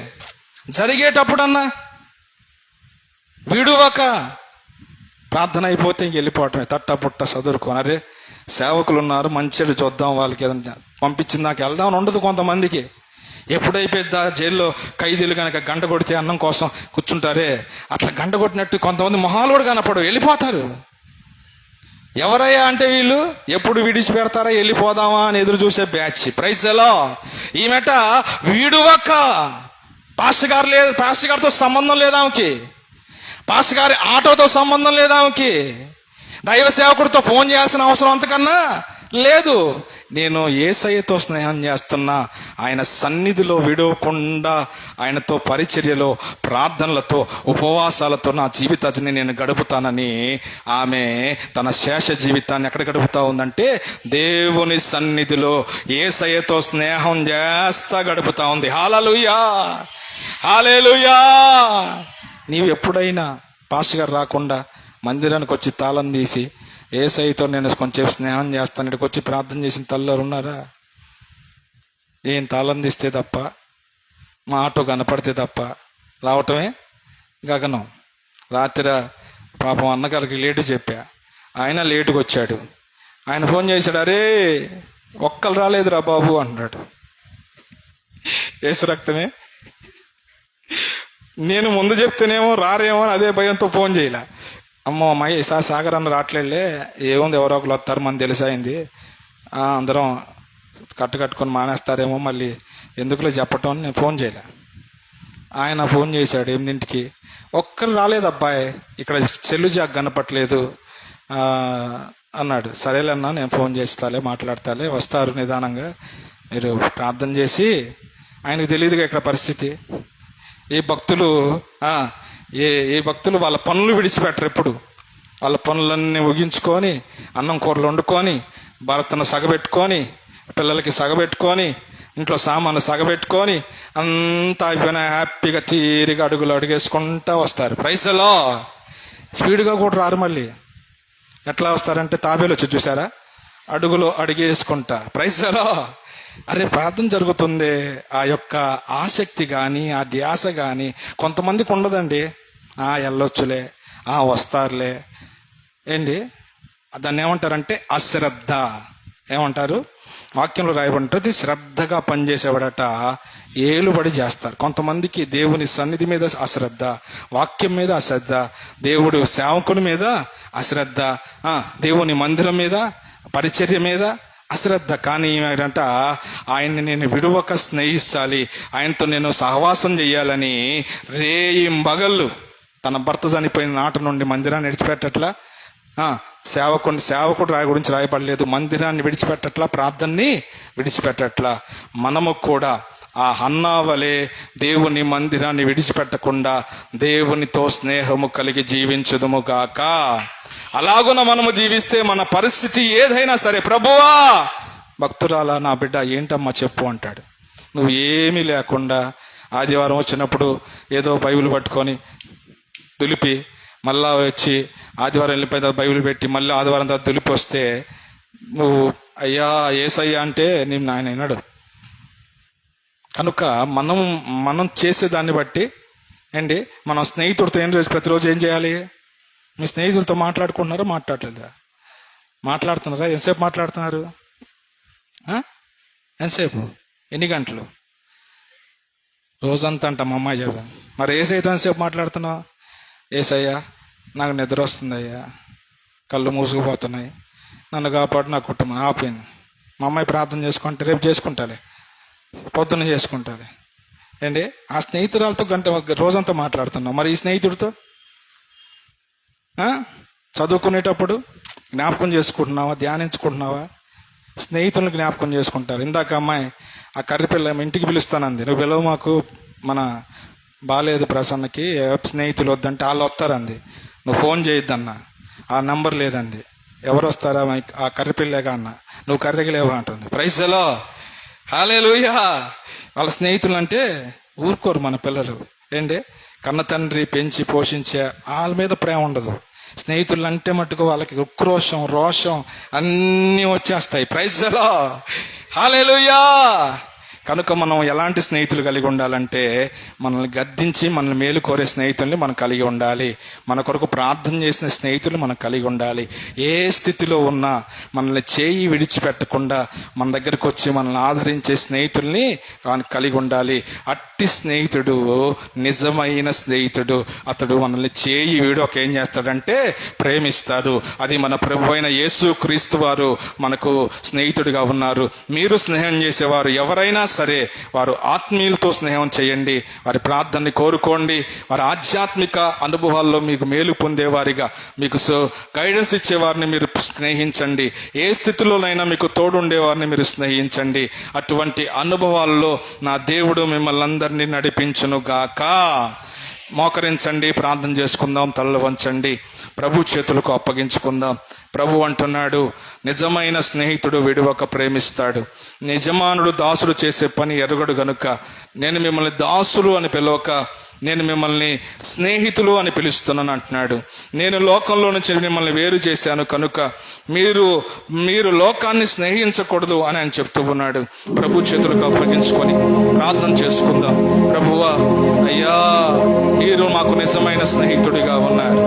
జరిగేటప్పుడన్నా విడువక ప్రార్థన అయిపోతే ఇంక వెళ్ళిపోవటమే, తట్టపుట్ట చదువుకొని. అరే సేవకులు ఉన్నారు, మంచిగా చూద్దాం, వాళ్ళకి ఏదైనా పంపించిన నాకు వెళ్దామని ఉండదు కొంతమందికి. ఎప్పుడైపోయిద్దా జైల్లో ఖైదీలు కనుక గంట కొడితే అన్నం కోసం కూర్చుంటారే, అట్లా గంట కొట్టినట్టు కొంతమంది మొహాలు కూడా కనపడు, వెళ్ళిపోతారు. ఎవరయ్యా అంటే వీళ్ళు ఎప్పుడు విడిచిపెడతారా వెళ్ళిపోదామా అని ఎదురు చూసే బ్యాచ్. ప్రైజ్ ఎలా ఈమెట వీడువక్క. పాస్టర్ గారితో సంబంధం లేదా ఆమెకి, పాస్టర్ గారి ఆటోతో సంబంధం లేదా ఆమెకి, దైవ సేవకుడితో ఫోన్ చేయాల్సిన అవసరం అంతకన్నా లేదు. నేను యేసయ్యతో స్నేహం చేస్తున్నా, ఆయన సన్నిధిలో విడవకుండా ఆయనతో పరిచర్యలో, ప్రార్థనలతో, ఉపవాసాలతో నా జీవితాన్ని నేను గడుపుతానని ఆమె తన శేష జీవితాన్ని ఎక్కడ గడుపుతా ఉందంటే దేవుని సన్నిధిలో యేసయ్యతో స్నేహం చేస్తా గడుపుతా ఉంది. హల్లెలూయా, హల్లెలూయా. నీవు ఎప్పుడైనా పాస్టర్ గారు రాకుండా మందిరానికి వచ్చి తాళం తీసి యేసయ్యతో నేను కొంచెం స్నేహం చేస్తాను ఇక్కడికి వచ్చి ప్రార్థన చేసిన తల్లివారు ఉన్నారా? ఏం తాళం తీస్తే తప్ప, మా ఆటో కనపడితే తప్ప రావటమే గగనం. రాత్రి పాపం అన్నగారికి లేటు చెప్పా, ఆయన లేటుకు వచ్చాడు. ఆయన ఫోన్ చేశాడు, అరే ఒక్కరు రాలేదురా బాబు అంటున్నాడు. యేసు రక్తమే. నేను ముందు చెప్తేనేమో రారేమో అని అదే భయంతో ఫోన్ చేయలే. అమ్మో అమ్మాయి ఈసారి సాగర్ అన్న రావట్లేదులే, ఏముంది ఎవరో ఒకరు వస్తారు, మన తెలిసైంది, అందరం కట్టుకొని మానేస్తారేమో, మళ్ళీ ఎందుకులే చెప్పటం అని నేను ఫోన్ చేయలే. ఆయన ఫోన్ చేశాడు 8ంటికి, ఒక్కరు రాలేదు అబ్బాయి, ఇక్కడ సెల్లు జాగ్ కనపట్లేదు అన్నాడు. సరేలేన్నా నేను ఫోన్ చేస్తాలే, మాట్లాడతాలే, వస్తారు నిదానంగా, మీరు ప్రార్థన చేసి. ఆయనకు తెలియదుగా ఇక్కడ పరిస్థితి. ఏ భక్తులు వాళ్ళ పనులు విడిచిపెట్టరు. ఎప్పుడు వాళ్ళ పనులన్నీ ముగించుకొని, అన్నం కూరలు వండుకొని, భర్తను సగబెట్టుకొని, పిల్లలకి సగబెట్టుకొని, ఇంట్లో సామాన్లు సగబెట్టుకొని, అంతా అయిపోయినా హ్యాపీగా తీరిగా అడుగులు అడుగేసుకుంటా వస్తారు. ప్రైస్లో స్పీడ్గా కూడా రారు. మళ్ళీ ఎట్లా వస్తారంటే తాబేలు వచ్చి చూసారా, అడుగులు అడిగేసుకుంటా. ప్రైస్లో అరే ప్రార్థన జరుగుతుంది, ఆ యొక్క ఆసక్తి కానీ ఆ ధ్యాస కానీ కొంతమందికి ఉండదండి. వెళ్ళొచ్చులే, వస్తారులే ఏంటి, దాన్ని ఏమంటారంటే అశ్రద్ధ. ఏమంటారు? వాక్యంలో రాయబడి శ్రద్ధగా పనిచేసేవాడట ఏలుబడి చేస్తారు. కొంతమందికి దేవుని సన్నిధి మీద అశ్రద్ధ, వాక్యం మీద అశ్రద్ధ, దేవుడు సేవకుని మీద అశ్రద్ధ, దేవుని మందిరం మీద, పరిచర్య మీద అశ్రద్ధ. కానీ ఏమంట, ఆయన్ని నేను విడువక స్నేహించాలి, ఆయనతో నేను సహవాసం చేయాలని రేయింబగళ్ళు తన భర్త చనిపోయిన నాట నుండి మందిరాన్ని విడిచిపెట్టట్లా. సేవకుడు రాయి గురించి రాయబడలేదు, మందిరాన్ని విడిచిపెట్టట్లా, ప్రార్థనని విడిచిపెట్టట్లా. మనము కూడా ఆ హన్నా వలె దేవుని మందిరాన్ని విడిచిపెట్టకుండా దేవునితో స్నేహము కలిగి జీవించుదుము గాక. అలాగున మనము జీవిస్తే మన పరిస్థితి ఏదైనా సరే, ప్రభువా భక్తురాలా నా బిడ్డ ఏంటమ్మా చెప్పు అంటాడు. నువ్వు ఏమీ లేకుండా ఆదివారం వచ్చినప్పుడు ఏదో బైబిల్ పట్టుకొని దులిపి మళ్ళా వచ్చి ఆదివారం వెళ్ళిపోయిన తర్వాత బైబిల్ పెట్టి మళ్ళీ ఆదివారం తర్వాత దులిపి వస్తే నువ్వు అయ్యా ఏసయ్యా అంటే నేను ఆయన వినడు. కనుక మనం చేసేదాన్ని బట్టి అండి మనం స్నేహితుడితో ప్రతిరోజు ఏం చేయాలి? మీ స్నేహితులతో మాట్లాడుకుంటున్నారా? మాట్లాడలేదా? మాట్లాడుతున్నారా? ఎంతసేపు మాట్లాడుతున్నారు? ఎంతసేపు? ఎన్ని గంటలు? రోజంతా అంట మా అమ్మాయి చెప్తాను. మరి ఏసైతే ఎంతసేపు మాట్లాడుతున్నావు? ఏసయ్యా నాకు నిద్ర వస్తుందయ్యా, కళ్ళు మూసుకుపోతున్నాయి, నన్ను కాపాడు, నా కుటుంబం ఆపింది. మా అమ్మాయి ప్రార్థన చేసుకుంటే రేపు చేసుకుంటాలే, పొద్దున్న చేసుకుంటుంది ఏంటి. ఆ స్నేహితురాలతో రోజంతా మాట్లాడుతున్నావు. మరి ఈ స్నేహితుడితో చదువుకునేటప్పుడు జ్ఞాపకం చేసుకుంటున్నావా? ధ్యానించుకుంటున్నావా? స్నేహితులను జ్ఞాపకం చేసుకుంటారు. ఇందాక అమ్మాయి ఆ కర్రీపిల్ల ఇంటికి పిలుస్తానంది. నువ్వు పిలవ, మాకు మన బాలేదు ప్రసన్నకి స్నేహితులు వద్దంటే వాళ్ళు వస్తారంది. నువ్వు ఫోన్ చేయొద్దన్న, ఆ నంబర్ లేదంది. ఎవరు వస్తారా? ఆ కర్రీపిల్లేగా అన్న. నువ్వు కర్రీకి లేవా అంటుంది. ప్రైజ్ లో హల్లెలూయా. వాళ్ళ స్నేహితులు అంటే ఊరుకోరు మన పిల్లలు ఏంటి. కన్న తండ్రి పెంచి పోషించే వాళ్ళ మీద ప్రేమ ఉండదు. స్నేహితులు అంటే మటుకు వాళ్ళకి ఉక్రోషం, రోషం అన్నీ వచ్చేస్తాయి. ప్రైజ్ లో హల్లెలూయా. కనుక మనం ఎలాంటి స్నేహితులు కలిగి ఉండాలంటే మనల్ని గద్దించి మనల్ని మేలు కోరే స్నేహితుల్ని మనం కలిగి ఉండాలి. మన కొరకు ప్రార్థన చేసిన స్నేహితులు మనం కలిగి ఉండాలి. ఏ స్థితిలో ఉన్నా మనల్ని చేయి విడిచిపెట్టకుండా మన దగ్గరకు వచ్చి మనల్ని ఆదరించే స్నేహితుల్ని కలిగి ఉండాలి. అట్టి స్నేహితుడు నిజమైన స్నేహితుడు. అతడు మనల్ని చేయి వీడొక ఏం చేస్తాడంటే ప్రేమిస్తాడు. అది మన ప్రభు అయిన యేసు క్రీస్తు వారు మనకు స్నేహితుడిగా ఉన్నారు. మీరు స్నేహం చేసేవారు ఎవరైనా సరే వారు ఆత్మీయులతో స్నేహం చేయండి. వారి ప్రార్థనని కోరుకోండి. వారి ఆధ్యాత్మిక అనుభవాల్లో మీకు మేలు పొందేవారిగా, మీకు గైడెన్స్ ఇచ్చేవారిని మీరు స్నేహించండి. ఏ స్థితిలోనైనా మీకు తోడుండేవారిని మీరు స్నేహించండి. అటువంటి అనుభవాల్లో నా దేవుడు మిమ్మల్ని అందరినీ నడిపించును గాక. మోకరించండి, ప్రార్థన చేసుకుందాం, తలలు వంచండి, ప్రభు చేతులకు అప్పగించుకుందాం. ప్రభు అంటున్నాడు, నిజమైన స్నేహితుడు విడువక ప్రేమిస్తాడు. నిజమానుడు దాసుడు చేసే పని ఎరుగడు గనుక నేను మిమ్మల్ని దాసులు అని పిలవక నేను మిమ్మల్ని స్నేహితులు అని పిలుస్తున్నాను అంటున్నాడు. నేను లోకంలో నుంచి మిమ్మల్ని వేరు చేశాను కనుక మీరు లోకాన్ని స్నేహించకూడదు అని ఆయన చెప్తూ ఉన్నాడు. ప్రభు చేతులకు అప్పగించుకొని ప్రార్థన చేసుకుందాం. ప్రభువా, అయ్యా, మీరు మాకు నిజమైన స్నేహితుడిగా ఉన్నారు.